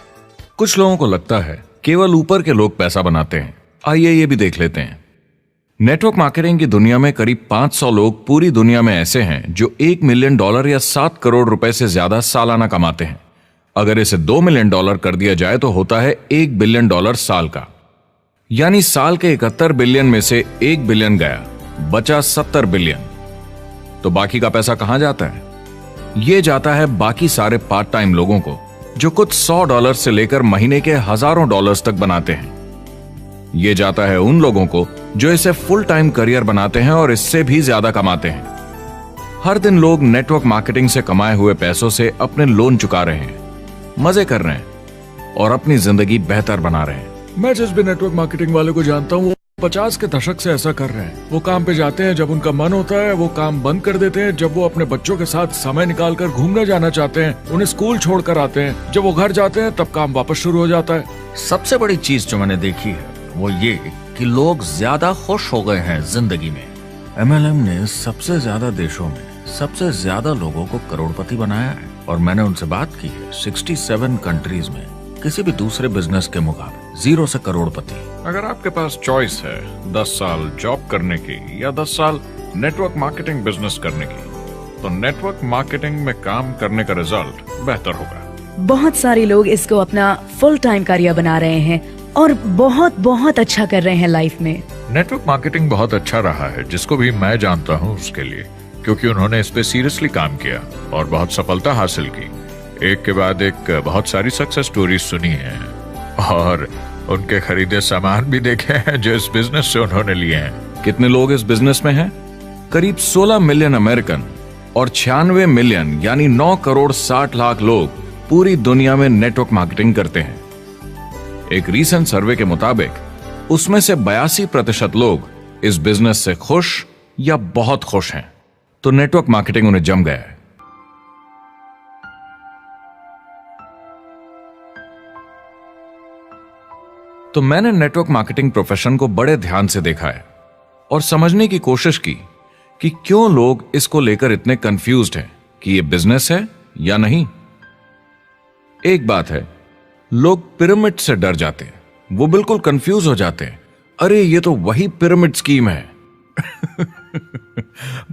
कुछ लोगों को लगता है केवल ऊपर के लोग पैसा बनाते हैं। आइए ये भी देख लेते हैं। नेटवर्क मार्केटिंग की दुनिया में करीब 500 लोग पूरी दुनिया में ऐसे हैं जो $1 मिलियन या 7 करोड़ रुपए से ज्यादा सालाना कमाते हैं। अगर इसे $2 मिलियन कर दिया जाए तो होता है $1 बिलियन साल का, यानी साल के 71 बिलियन में से 1 बिलियन गया, बचा 70 बिलियन। तो बाकी का पैसा कहां जाता है? ये जाता है बाकी सारे पार्ट टाइम लोगों को जो कुछ $100 से लेकर महीने के हजारों डॉलर्स तक बनाते हैं। ये जाता है उन लोगों को जो इसे फुल टाइम करियर बनाते हैं और इससे भी ज्यादा कमाते हैं। हर दिन लोग नेटवर्क मार्केटिंग से कमाए हुए पैसों से अपने लोन चुका रहे हैं, मजे कर रहे हैं और अपनी जिंदगी बेहतर बना रहे हैं। मैं जिस भी नेटवर्क मार्केटिंग वाले को जानता हूँ वो 50 के दशक से ऐसा कर रहे हैं। वो काम पे जाते हैं जब उनका मन होता है, वो काम बंद कर देते हैं जब वो अपने बच्चों के साथ समय निकालकर घूमने जाना चाहते हैं, उन्हें स्कूल छोड़कर आते हैं, जब वो घर जाते हैं तब काम वापस शुरू हो जाता है। सबसे बड़ी चीज जो मैंने देखी है वो ये कि लोग ज्यादा खुश हो गए हैं जिंदगी में। MLM ने सबसे ज्यादा देशों में सबसे ज्यादा लोगों को करोड़पति बनाया है और मैंने उनसे बात की है 67 कंट्रीज में किसी भी दूसरे बिजनेस के मुकाबले 0 से करोड़पति। अगर आपके पास चॉइस है 10 साल जॉब करने की या 10 साल नेटवर्क मार्केटिंग बिजनेस करने की, तो नेटवर्क मार्केटिंग में काम करने का रिजल्ट बेहतर होगा। बहुत सारे लोग इसको अपना फुल टाइम करियर बना रहे हैं और बहुत बहुत अच्छा कर रहे हैं लाइफ में। नेटवर्क मार्केटिंग बहुत अच्छा रहा है, जिसको भी मैं जानता हूँ उसके लिए, क्योंकि उन्होंने इस पे सीरियसली काम किया और बहुत सफलता हासिल की। एक के बाद एक बहुत सारी सक्सेस स्टोरीज सुनी है और उनके खरीदे सामान भी देखे हैं जो इस बिजनेस से उन्होंने लिए हैं। कितने लोग इस बिजनेस में हैं? करीब 16 मिलियन अमेरिकन और 96 मिलियन यानी 9 करोड़ 60 लाख लोग पूरी दुनिया में नेटवर्क मार्केटिंग करते हैं। एक रीसेंट सर्वे के मुताबिक उसमें से 82% लोग इस बिजनेस से खुश या बहुत खुश हैं। तो नेटवर्क मार्केटिंग उन्हें जम गया है। तो मैंने नेटवर्क मार्केटिंग प्रोफेशन को बड़े ध्यान से देखा है और समझने की कोशिश की कि क्यों लोग इसको लेकर इतने कंफ्यूज्ड हैं कि ये बिजनेस है या नहीं। एक बात है, लोग पिरामिड से डर जाते हैं, वो बिल्कुल कंफ्यूज हो जाते हैं। अरे ये तो वही पिरामिड स्कीम है।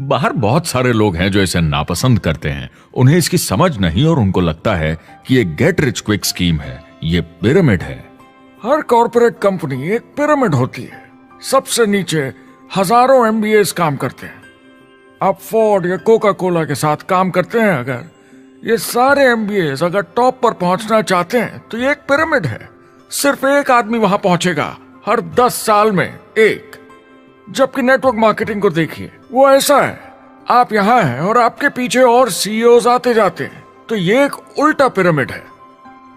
बाहर बहुत सारे लोग हैं जो इसे नापसंद करते हैं, उन्हें इसकी समझ नहीं और उनको लगता है कि ये गेट रिच क्विक स्कीम है, ये पिरामिड है। हर कॉर्पोरेट कंपनी एक पिरामिड होती है। सबसे नीचे हजारों एमबीएस काम करते हैं। आप फोर्ड या कोका कोला के साथ काम करते हैं, अगर ये सारे एमबीएस अगर टॉप पर पहुंचना चाहते हैं तो ये एक पिरामिड है। सिर्फ एक आदमी वहां पहुंचेगा हर 10 साल में, एक। जबकि नेटवर्क मार्केटिंग को देखिए, वो ऐसा है, आप यहां हैं और आपके पीछे और सीईओज आते जाते हैं, तो ये एक उल्टा पिरामिड है।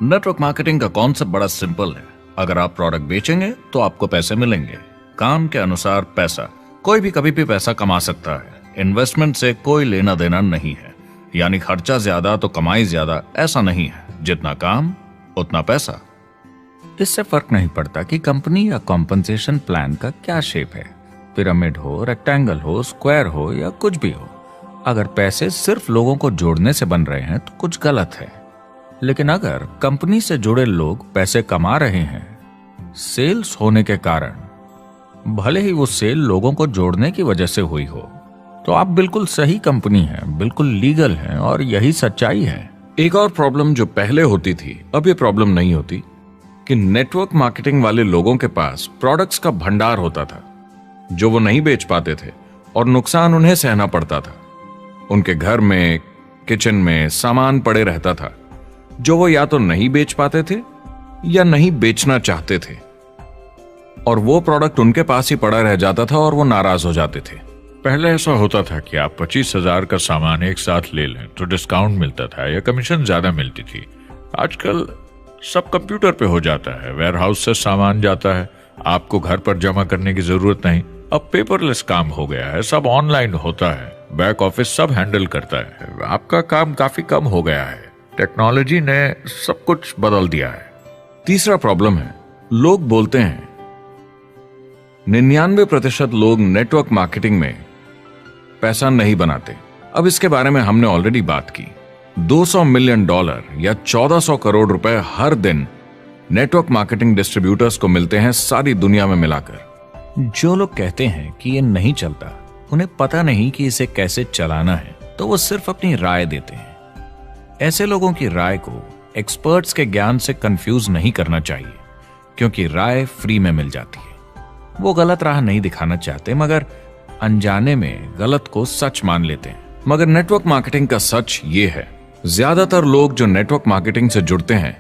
नेटवर्क मार्केटिंग का कॉन्सेप्ट बड़ा सिंपल है। अगर आप प्रोडक्ट बेचेंगे तो आपको पैसे मिलेंगे, काम के अनुसार पैसा। कोई भी कभी भी पैसा कमा सकता है, इन्वेस्टमेंट से कोई लेना देना नहीं है। यानी खर्चा ज्यादा तो कमाई ज्यादा, ऐसा नहीं है। जितना काम उतना पैसा। इससे फर्क नहीं पड़ता कि कंपनी या कॉम्पनसेशन प्लान का क्या शेप है, पिरामिड हो, रेक्टेंगल हो, स्क्वायर हो या कुछ भी हो। अगर पैसे सिर्फ लोगों को जोड़ने से बन रहे हैं तो कुछ गलत है। लेकिन अगर कंपनी से जुड़े लोग पैसे कमा रहे हैं सेल्स होने के कारण, भले ही वो सेल लोगों को जोड़ने की वजह से हुई हो, तो आप बिल्कुल सही कंपनी हैं, बिल्कुल लीगल हैं और यही सच्चाई है। एक और प्रॉब्लम जो पहले होती थी, अब ये प्रॉब्लम नहीं होती, कि नेटवर्क मार्केटिंग वाले लोगों के पास प्रोडक्ट्स का भंडार होता था जो वो नहीं बेच पाते थे और नुकसान उन्हें सहना पड़ता था। उनके घर में, किचन में सामान पड़े रहता था जो वो या तो नहीं बेच पाते थे या नहीं बेचना चाहते थे, और वो प्रोडक्ट उनके पास ही पड़ा रह जाता था और वो नाराज हो जाते थे। पहले ऐसा होता था कि आप 25,000 का सामान एक साथ ले लें तो डिस्काउंट मिलता था या कमीशन ज्यादा मिलती थी। आजकल सब कंप्यूटर पे हो जाता है, वेयरहाउस से सामान जाता है, आपको घर पर जमा करने की जरूरत नहीं। अब पेपरलेस काम हो गया है, सब ऑनलाइन होता है, बैक ऑफिस सब हैंडल करता है, आपका काम काफी कम हो गया है। टेक्नोलॉजी ने सब कुछ बदल दिया है। तीसरा प्रॉब्लम है, लोग बोलते हैं 99% लोग नेटवर्क मार्केटिंग में पैसा नहीं बनाते। अब इसके बारे में हमने ऑलरेडी बात की। $200 मिलियन या 1400 करोड़ रुपए हर दिन नेटवर्क मार्केटिंग डिस्ट्रीब्यूटर्स को मिलते हैं सारी दुनिया में मिलाकर। जो लोग कहते हैं कि ये नहीं चलता, उन्हें पता नहीं कि इसे कैसे चलाना है, तो वो सिर्फ अपनी राय देते हैं। ऐसे लोगों की राय को एक्सपर्ट्स के ज्ञान से कंफ्यूज नहीं करना चाहिए, क्योंकि राय फ्री में मिल जाती है। वो गलत राह नहीं दिखाना चाहते, मगर अनजाने में गलत को सच मान लेते हैं। मगर नेटवर्क मार्केटिंग का सच ये है, ज्यादातर लोग जो नेटवर्क मार्केटिंग से जुड़ते हैं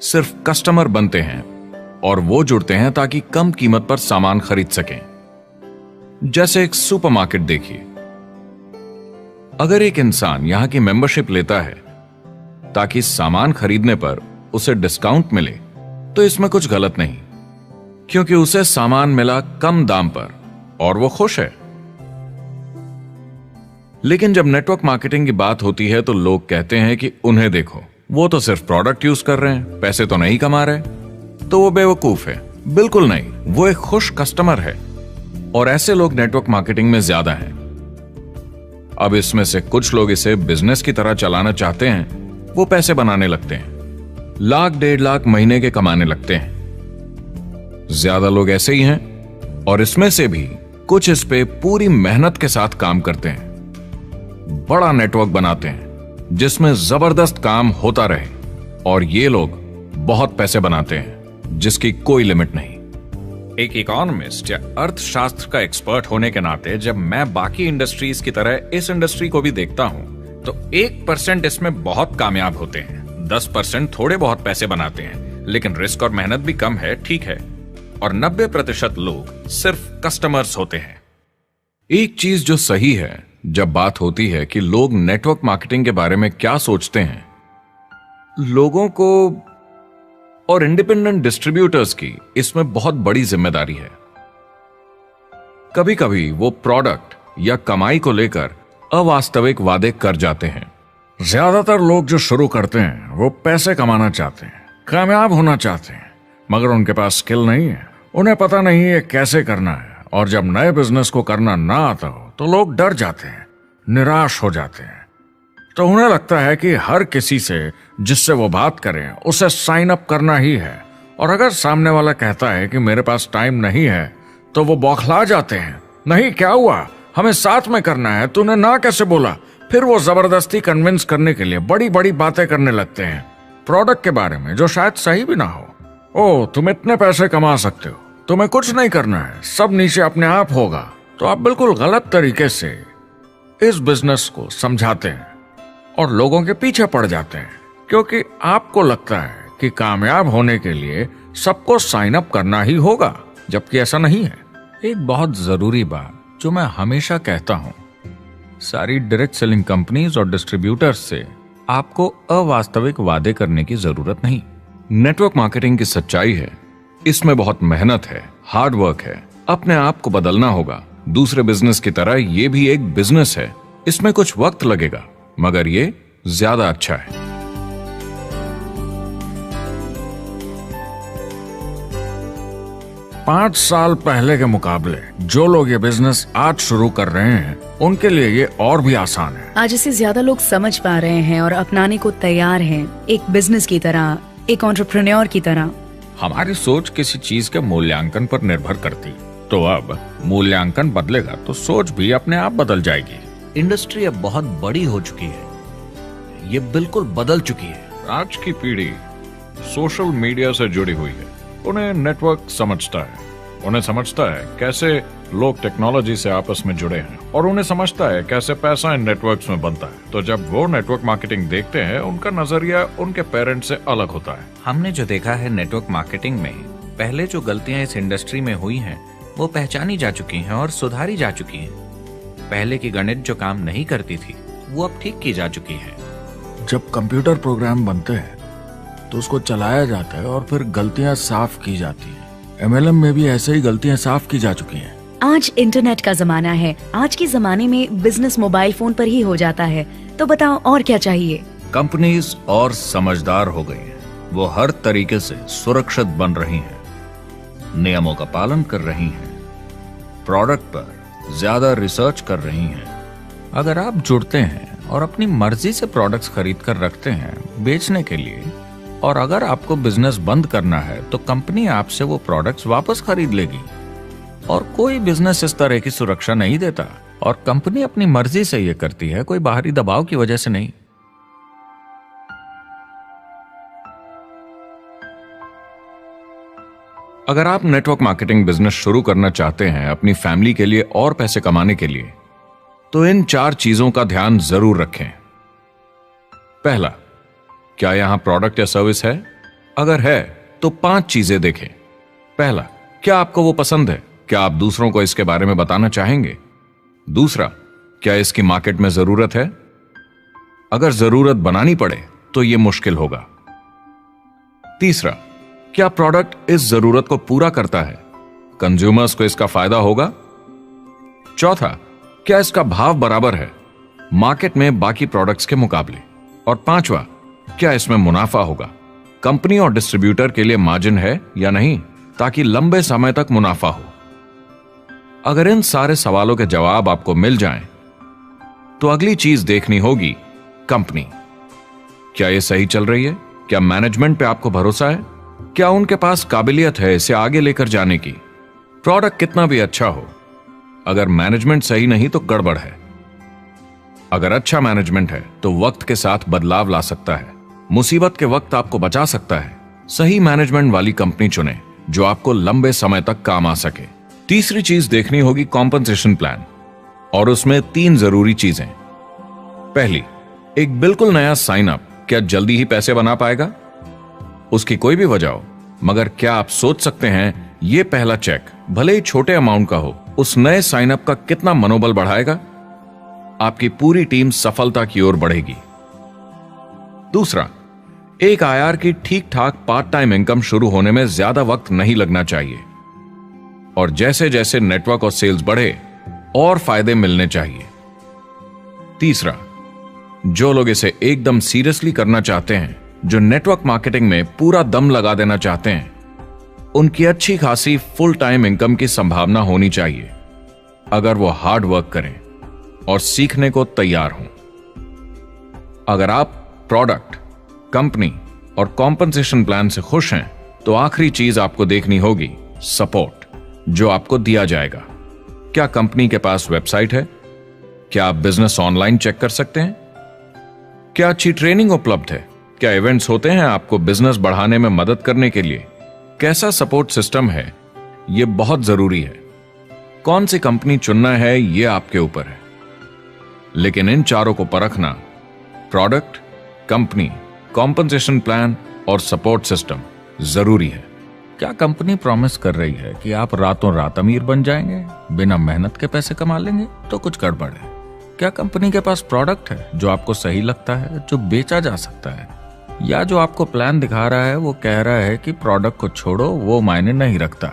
सिर्फ कस्टमर बनते हैं, और वो जुड़ते हैं ताकि कम कीमत पर सामान खरीद सकें। जैसे एक सुपरमार्केट देखिए, अगर एक इंसान यहां की मेंबरशिप लेता है ताकि सामान खरीदने पर उसे डिस्काउंट मिले, तो इसमें कुछ गलत नहीं, क्योंकि उसे सामान मिला कम दाम पर और वो खुश है। लेकिन जब नेटवर्क मार्केटिंग की बात होती है तो लोग कहते हैं कि उन्हें देखो, वो तो सिर्फ प्रोडक्ट यूज कर रहे हैं, पैसे तो नहीं कमा रहे, तो वो बेवकूफ है। बिल्कुल नहीं, वो एक खुश कस्टमर है, और ऐसे लोग नेटवर्क मार्केटिंग में ज्यादा हैं। अब इसमें से कुछ लोग इसे बिजनेस की तरह चलाना चाहते हैं, वो पैसे बनाने लगते हैं, लाख 1.5 लाख महीने के कमाने लगते हैं। ज्यादा लोग ऐसे ही हैं, और इसमें से भी कुछ इस पे पूरी मेहनत के साथ काम करते हैं, बड़ा नेटवर्क बनाते हैं जिसमें जबरदस्त काम होता रहे, और ये लोग बहुत पैसे बनाते हैं जिसकी कोई लिमिट नहीं। एक इकोनॉमिस्ट या अर्थशास्त्र का एक्सपर्ट होने के नाते जब मैं बाकी इंडस्ट्रीज की तरह इस इंडस्ट्री को भी देखता हूं, तो 1% इसमें बहुत कामयाब होते हैं, 10% थोड़े बहुत पैसे बनाते हैं, लेकिन रिस्क और मेहनत भी कम है, ठीक है, और 90% लोग सिर्फ कस्टमर्स होते हैं। एक चीज जो सही है जब बात होती है कि लोग नेटवर्क मार्केटिंग के बारे में क्या सोचते हैं, लोगों को और इंडिपेंडेंट डिस्ट्रीब्यूटर्स की इसमें बहुत बड़ी जिम्मेदारी है। कभी कभी वो प्रोडक्ट या कमाई को लेकर अवास्तविक वादे कर जाते हैं। ज्यादातर लोग जो शुरू करते हैं वो पैसे कमाना चाहते हैं, कामयाब होना चाहते हैं, मगर उनके पास स्किल नहीं है, उन्हें पता नहीं है कैसे करना है। और जब नए बिजनेस को करना ना आता हो तो लोग डर जाते हैं, निराश हो जाते हैं। तो उन्हें लगता है कि हर किसी से जिससे वो बात करें उसे साइन अप करना ही है। और अगर सामने वाला कहता है कि मेरे पास टाइम नहीं है तो वो बौखला जाते हैं। नहीं, क्या हुआ, हमें साथ में करना है, तूने ना कैसे बोला। फिर वो जबरदस्ती कन्विंस करने के लिए बड़ी बड़ी बातें करने लगते हैं प्रोडक्ट के बारे में, जो शायद सही भी ना हो। ओ, तुम इतने पैसे कमा सकते हो, तुम्हें कुछ नहीं करना है, सब नीचे अपने आप होगा। तो आप बिल्कुल गलत तरीके से इस बिजनेस को समझाते हैं और लोगों के पीछे पड़ जाते हैं, क्योंकि आपको लगता है कि कामयाब होने के लिए सबको साइन अप करना ही होगा, जबकि ऐसा नहीं है। एक बहुत जरूरी बात जो मैं हमेशा कहता हूं, सारी डायरेक्ट सेलिंग कंपनीज और डिस्ट्रीब्यूटर्स से आपको अवास्तविक वादे करने की जरूरत नहीं। नेटवर्क मार्केटिंग की सच्चाई है, इसमें बहुत मेहनत है, हार्ड वर्क है, अपने आप को बदलना होगा। दूसरे बिजनेस की तरह ये भी एक बिजनेस है, इसमें कुछ वक्त लगेगा मगर ये ज्यादा अच्छा है। 5 साल पहले के मुकाबले जो लोग ये बिजनेस आज शुरू कर रहे हैं उनके लिए ये और भी आसान है। आज इसे ज्यादा लोग समझ पा रहे हैं और अपनाने को तैयार हैं, एक बिजनेस की तरह, एक एंटरप्रेन्योर की तरह। हमारी सोच किसी चीज के मूल्यांकन पर निर्भर करती, तो अब मूल्यांकन बदलेगा तो सोच भी अपने आप बदल जाएगी। इंडस्ट्री अब बहुत बड़ी हो चुकी है, ये बिल्कुल बदल चुकी है। आज की पीढ़ी सोशल मीडिया से जुड़ी हुई है, उन्हें नेटवर्क समझता है, उन्हें समझता है कैसे लोग टेक्नोलॉजी से आपस में जुड़े हैं और उन्हें समझता है कैसे पैसा इन नेटवर्क्स में बनता है। तो जब वो नेटवर्क मार्केटिंग देखते हैं, उनका नजरिया उनके पेरेंट्स से अलग होता है। हमने जो देखा है नेटवर्क मार्केटिंग में, पहले जो गलतियां इस इंडस्ट्री में हुई हैं वो पहचानी जा चुकी हैं और सुधारी जा चुकी हैं। पहले की गणित जो काम नहीं करती थी वो अब ठीक की जा चुकी है। जब कंप्यूटर प्रोग्राम बनते हैं तो उसको चलाया जाता है और फिर गलतियां साफ की जाती हैं। MLM में भी ऐसे ही गलतियां साफ की जा चुकी हैं। आज इंटरनेट का जमाना है, आज के जमाने में बिजनेस मोबाइल फोन पर ही हो जाता है। तो बताओ और क्या चाहिए। कंपनीज और समझदार हो गई हैं, वो हर तरीके से सुरक्षित बन रही हैं, नियमों का पालन कर रही हैं, प्रोडक्ट पर ज्यादा रिसर्च कर रही हैं। अगर आप जुड़ते हैं और अपनी मर्जी से प्रोडक्ट्स खरीद कर रखते हैं बेचने के लिए, और अगर आपको बिजनेस बंद करना है तो कंपनी आपसे वो प्रोडक्ट्स वापस खरीद लेगी। और कोई बिजनेस इस तरह की सुरक्षा नहीं देता, और कंपनी अपनी मर्जी से ये करती है, कोई बाहरी दबाव की वजह से नहीं। अगर आप नेटवर्क मार्केटिंग बिजनेस शुरू करना चाहते हैं अपनी फैमिली के लिए और पैसे कमाने के लिए, तो इन 4 चीजों का ध्यान जरूर रखें। पहला, क्या यहां प्रोडक्ट या सर्विस है? अगर है तो 5 चीजें देखें। पहला, क्या आपको वो पसंद है? क्या आप दूसरों को इसके बारे में बताना चाहेंगे? दूसरा, क्या इसकी मार्केट में जरूरत है? अगर जरूरत बनानी पड़े तो यह मुश्किल होगा। तीसरा, क्या प्रोडक्ट इस जरूरत को पूरा करता है? कंज्यूमर्स को इसका फायदा होगा? चौथा, क्या इसका भाव बराबर है मार्केट में बाकी प्रोडक्ट्स के मुकाबले? और पांचवा, क्या इसमें मुनाफा होगा? कंपनी और डिस्ट्रीब्यूटर के लिए मार्जिन है या नहीं, ताकि लंबे समय तक मुनाफा हो। अगर इन सारे सवालों के जवाब आपको मिल जाएं, तो अगली चीज देखनी होगी कंपनी। क्या यह सही चल रही है? क्या मैनेजमेंट पे आपको भरोसा है? क्या उनके पास काबिलियत है इसे आगे लेकर जाने की? प्रोडक्ट कितना भी अच्छा हो, अगर मैनेजमेंट सही नहीं तो गड़बड़ है। अगर अच्छा मैनेजमेंट है तो वक्त के साथ बदलाव ला सकता है, मुसीबत के वक्त आपको बचा सकता है। सही मैनेजमेंट वाली कंपनी चुने जो आपको लंबे समय तक काम आ सके। तीसरी चीज देखनी होगी कॉम्पनसेशन प्लान, और उसमें 3 जरूरी चीजें। पहली, एक बिल्कुल नया साइन अप क्या जल्दी ही पैसे बना पाएगा? उसकी कोई भी वजह हो, मगर क्या आप सोच सकते हैं यह पहला चेक, भले ही छोटे अमाउंट का हो, उस नए साइन अप का कितना मनोबल बढ़ाएगा? आपकी पूरी टीम सफलता की ओर बढ़ेगी। दूसरा, एक IR की ठीक ठाक पार्ट टाइम इनकम शुरू होने में ज्यादा वक्त नहीं लगना चाहिए, और जैसे जैसे नेटवर्क और सेल्स बढ़े और फायदे मिलने चाहिए। तीसरा, जो लोग इसे एकदम सीरियसली करना चाहते हैं, जो नेटवर्क मार्केटिंग में पूरा दम लगा देना चाहते हैं, उनकी अच्छी खासी फुल टाइम इनकम की संभावना होनी चाहिए अगर वो हार्ड वर्क करें और सीखने को तैयार हों। अगर आप प्रोडक्ट, कंपनी और कॉम्पनसेशन प्लान से खुश हैं तो आखिरी चीज आपको देखनी होगी सपोर्ट जो आपको दिया जाएगा। क्या कंपनी के पास वेबसाइट है? क्या आप बिजनेस ऑनलाइन चेक कर सकते हैं? क्या अच्छी ट्रेनिंग उपलब्ध है? क्या इवेंट्स होते हैं आपको बिजनेस बढ़ाने में मदद करने के लिए? कैसा सपोर्ट सिस्टम है? यह बहुत जरूरी है। कौन सी कंपनी चुनना है यह आपके ऊपर है, लेकिन इन चारों को परखना, प्रोडक्ट, कंपनी, कॉम्पनसेशन प्लान और सपोर्ट सिस्टम, जरूरी है। क्या कंपनी प्रॉमिस कर रही है कि आप रातों रात अमीर बन जाएंगे, बिना मेहनत के पैसे कमा लेंगे? तो कुछ गड़बड़ है। क्या कंपनी के पास प्रोडक्ट है जो आपको सही लगता है, जो बेचा जा सकता है? या जो आपको प्लान दिखा रहा है वो कह रहा है कि प्रोडक्ट को छोड़ो, वो मायने नहीं रखता,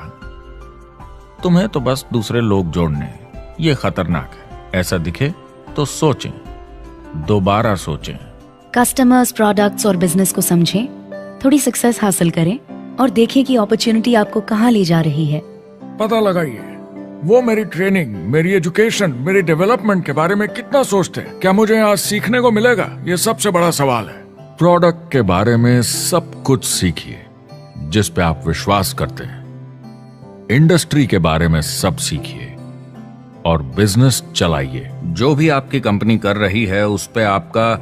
तुम्हें तो बस दूसरे लोग जोड़ने हैं। ये खतरनाक है। ऐसा दिखे तो सोचें, दोबारा सोचें। कस्टमर्स, प्रोडक्ट्स और बिजनेस को समझें, थोड़ी सक्सेस हासिल करें और देखें कि अपॉर्चुनिटी आपको कहां ले जा रही है। पता लगाइए वो मेरी ट्रेनिंग, मेरी एजुकेशन, मेरी डेवलपमेंट के बारे में कितना सोचते हैं। क्या मुझे आज सीखने को मिलेगा? ये सबसे बड़ा सवाल है। प्रोडक्ट के बारे में सब कुछ सीखिए जिस पे आप विश्वास करते हैं। इंडस्ट्री के बारे में सब सीखिए और बिजनेस चलाइए। जो भी आपकी कंपनी कर रही है उस पे आपका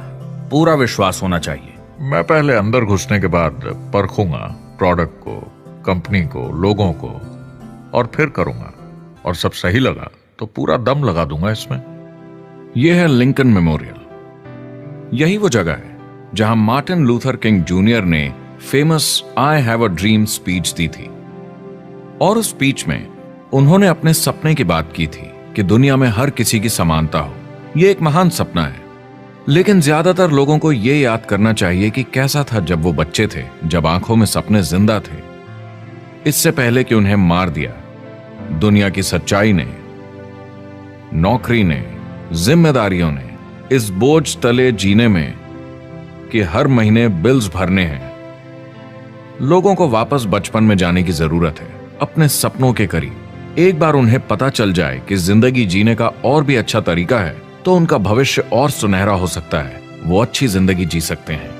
पूरा विश्वास होना चाहिए। मैं पहले अंदर घुसने के बाद परखूंगा प्रोडक्ट को, कंपनी को, लोगों को, और फिर करूंगा। और सब सही लगा तो पूरा दम लगा दूंगा इसमें। यह है लिंकन मेमोरियल। यही वो जगह है जहां मार्टिन लूथर किंग जूनियर ने famous I have a dream speech दी थी। और उस स्पीच में उन्होंने अपने सपने की बात की थी कि दुनिया में हर किसी की समानता हो। यह एक महान सपना है, लेकिन ज्यादातर लोगों को यह याद करना चाहिए कि कैसा था जब वो बच्चे थे, जब आंखों में सपने जिंदा थे, इससे पहले कि उन्हें मार दिया दुनिया की सच्चाई ने, नौकरी ने, जिम्मेदारियों ने, इस बोझ तले जीने में कि हर महीने बिल्स भरने हैं। लोगों को वापस बचपन में जाने की जरूरत है, अपने सपनों के करीब। एक बार उन्हें पता चल जाए कि जिंदगी जीने का और भी अच्छा तरीका है तो उनका भविष्य और सुनहरा हो सकता है। वो अच्छी जिंदगी जी सकते हैं।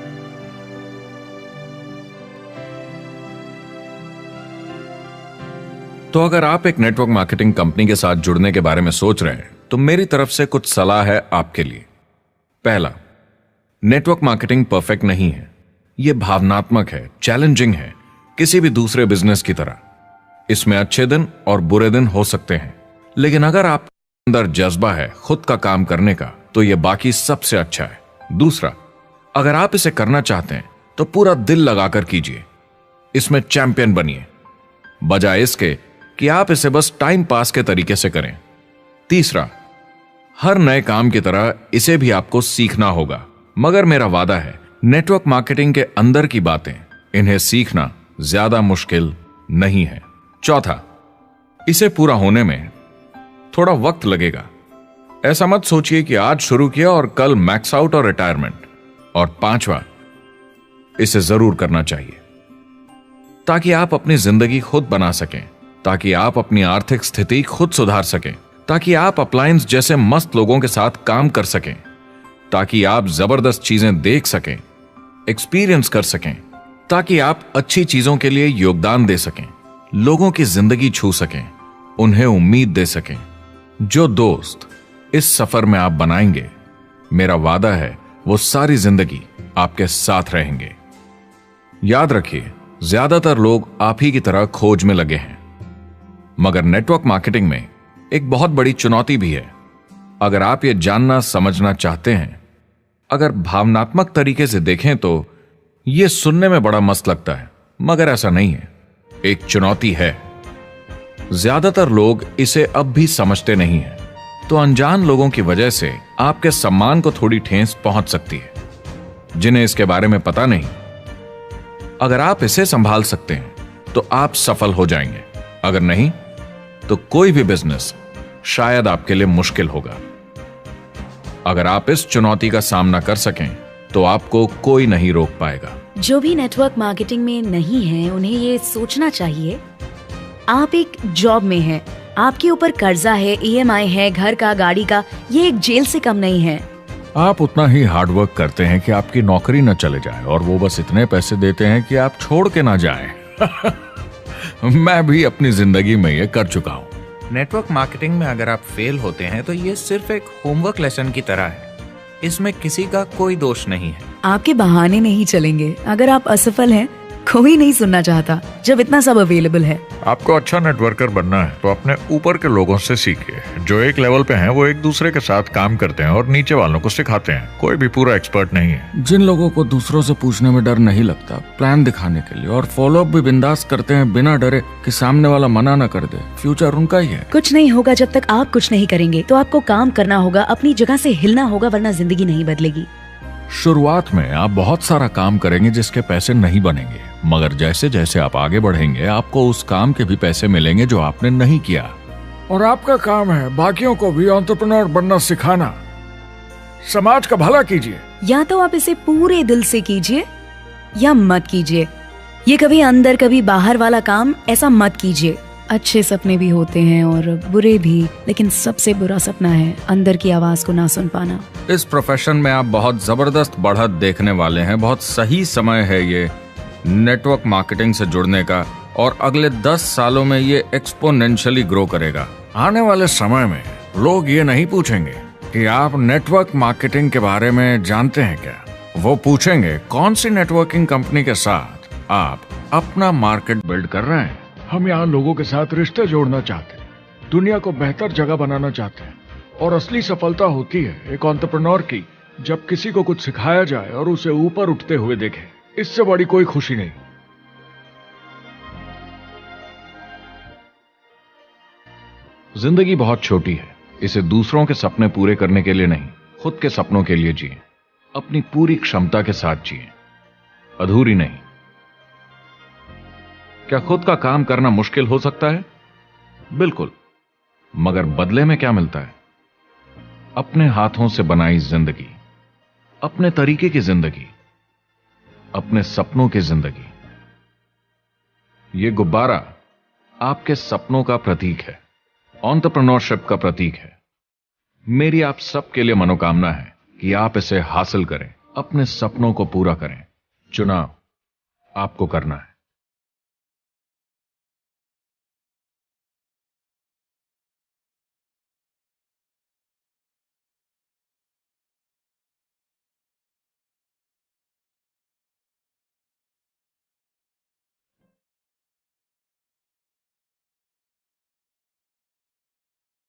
तो अगर आप एक नेटवर्क मार्केटिंग कंपनी के साथ जुड़ने के बारे में सोच रहे हैं तो मेरी तरफ से कुछ सलाह है आपके लिए। पहला, नेटवर्क मार्केटिंग परफेक्ट नहीं है। यह भावनात्मक है, चैलेंजिंग है, किसी भी दूसरे बिजनेस की तरह। इसमें अच्छे दिन और बुरे दिन हो सकते हैं, लेकिन अगर आप अंदर जज्बा है खुद का काम करने का तो यह बाकी सबसे अच्छा है। दूसरा, अगर आप इसे करना चाहते हैं तो पूरा दिल लगाकर कीजिए। इसमें चैंपियन बनिए, बजाय इसके कि आप इसे बस टाइम पास के तरीके से करें। तीसरा, हर नए काम की तरह इसे भी आपको सीखना होगा, मगर मेरा वादा है नेटवर्क मार्केटिंग के अंदर की बातें, इन्हें सीखना ज्यादा मुश्किल नहीं है। चौथा, इसे पूरा होने में थोड़ा वक्त लगेगा। ऐसा मत सोचिए कि आज शुरू किया और कल मैक्स आउट और रिटायरमेंट। और पांचवा, इसे जरूर करना चाहिए ताकि आप अपनी जिंदगी खुद बना सकें, ताकि आप अपनी आर्थिक स्थिति खुद सुधार सकें, ताकि आप अप्लायंस जैसे मस्त लोगों के साथ काम कर सकें, ताकि आप जबरदस्त चीजें देख सकें, एक्सपीरियंस कर सकें, ताकि आप अच्छी चीजों के लिए योगदान दे सकें, लोगों की जिंदगी छू सकें, उन्हें उम्मीद दे सकें। जो दोस्त इस सफर में आप बनाएंगे, मेरा वादा है वो सारी जिंदगी आपके साथ रहेंगे। याद रखिए, ज्यादातर लोग आप ही की तरह खोज में लगे हैं, मगर नेटवर्क मार्केटिंग में एक बहुत बड़ी चुनौती भी है। अगर आप ये जानना समझना चाहते हैं, अगर भावनात्मक तरीके से देखें तो यह सुनने में बड़ा मस्त लगता है, मगर ऐसा नहीं है। एक चुनौती है। ज्यादातर लोग इसे अब भी समझते नहीं हैं, तो अनजान लोगों की वजह से आपके सम्मान को थोड़ी ठेस पहुंच सकती है, जिन्हें इसके बारे में पता नहीं। अगर आप इसे संभाल सकते हैं तो आप सफल हो जाएंगे, अगर नहीं तो कोई भी बिजनेस शायद आपके लिए मुश्किल होगा। अगर आप इस चुनौती का सामना कर सकें तो आपको कोई नहीं रोक पाएगा। जो भी नेटवर्क मार्केटिंग में नहीं है उन्हें ये सोचना चाहिए, आप एक जॉब में हैं, आपके ऊपर कर्जा है, EMI है, घर का, गाड़ी का, ये एक जेल से कम नहीं है। आप उतना ही हार्डवर्क करते हैं कि आपकी नौकरी न चले जाए और वो बस इतने पैसे देते हैं कि आप छोड़ के ना जाएं। मैं भी अपनी जिंदगी में ये कर चुका हूँ। नेटवर्क मार्केटिंग में अगर आप फेल होते हैं तो ये सिर्फ एक होमवर्क लेसन की तरह है, इसमें किसी का कोई दोष नहीं है। आपके बहाने नहीं चलेंगे। अगर आप असफल हैं, कोई नहीं सुनना चाहता जब इतना सब अवेलेबल है। आपको अच्छा नेटवर्कर बनना है तो अपने ऊपर के लोगों से सीखिए। जो एक लेवल पे हैं वो एक दूसरे के साथ काम करते हैं और नीचे वालों को सिखाते हैं। कोई भी पूरा एक्सपर्ट नहीं है। जिन लोगों को दूसरों से पूछने में डर नहीं लगता, प्लान दिखाने के लिए और फॉलो अप भी बिंदास करते हैं बिना डरे कि सामने वाला मना न कर दे, फ्यूचर उनका ही है। कुछ नहीं होगा जब तक आप कुछ नहीं करेंगे। तो आपको काम करना होगा, अपनी जगह से हिलना होगा, वरना जिंदगी नहीं बदलेगी। शुरुआत में आप बहुत सारा काम करेंगे जिसके पैसे नहीं बनेंगे, मगर जैसे जैसे आप आगे बढ़ेंगे आपको उस काम के भी पैसे मिलेंगे जो आपने नहीं किया। और आपका काम है बाकियों को भी एंटरप्रेन्योर बनना सिखाना। समाज का भला कीजिए। या तो आप इसे पूरे दिल से कीजिए या मत कीजिए। ये कभी अंदर कभी बाहर वाला काम ऐसा मत कीजिए। अच्छे सपने भी होते हैं और बुरे भी, लेकिन सबसे बुरा सपना है अंदर की आवाज को ना सुन पाना। इस प्रोफेशन में आप बहुत जबरदस्त बढ़त देखने वाले हैं। बहुत सही समय है ये नेटवर्क मार्केटिंग से जुड़ने का और अगले 10 सालों में ये एक्सपोनेंशियली ग्रो करेगा। आने वाले समय में लोग ये नहीं पूछेंगे कि आप नेटवर्क मार्केटिंग के बारे में जानते हैं क्या। वो पूछेंगे कौन सी नेटवर्किंग कंपनी के साथ आप अपना मार्केट बिल्ड कर रहे हैं। हम यहाँ लोगों के साथ रिश्ते जोड़ना चाहते हैं, दुनिया को बेहतर जगह बनाना चाहते हैं। और असली सफलता होती है एक एंटरप्रेन्योर की, जब किसी को कुछ सिखाया जाए और उसे ऊपर उठते हुए देखे। इससे बड़ी कोई खुशी नहीं। जिंदगी बहुत छोटी है, इसे दूसरों के सपने पूरे करने के लिए नहीं, खुद के सपनों के लिए जिए। अपनी पूरी क्षमता के साथ जिए, अधूरी नहीं। क्या खुद का काम करना मुश्किल हो सकता है? बिल्कुल, मगर बदले में क्या मिलता है? अपने हाथों से बनाई जिंदगी, अपने तरीके की जिंदगी, अपने सपनों की जिंदगी। यह गुब्बारा आपके सपनों का प्रतीक है, एंटरप्रेन्योरशिप का प्रतीक है। मेरी आप सबके लिए मनोकामना है कि आप इसे हासिल करें, अपने सपनों को पूरा करें। चुनाव आपको करना है।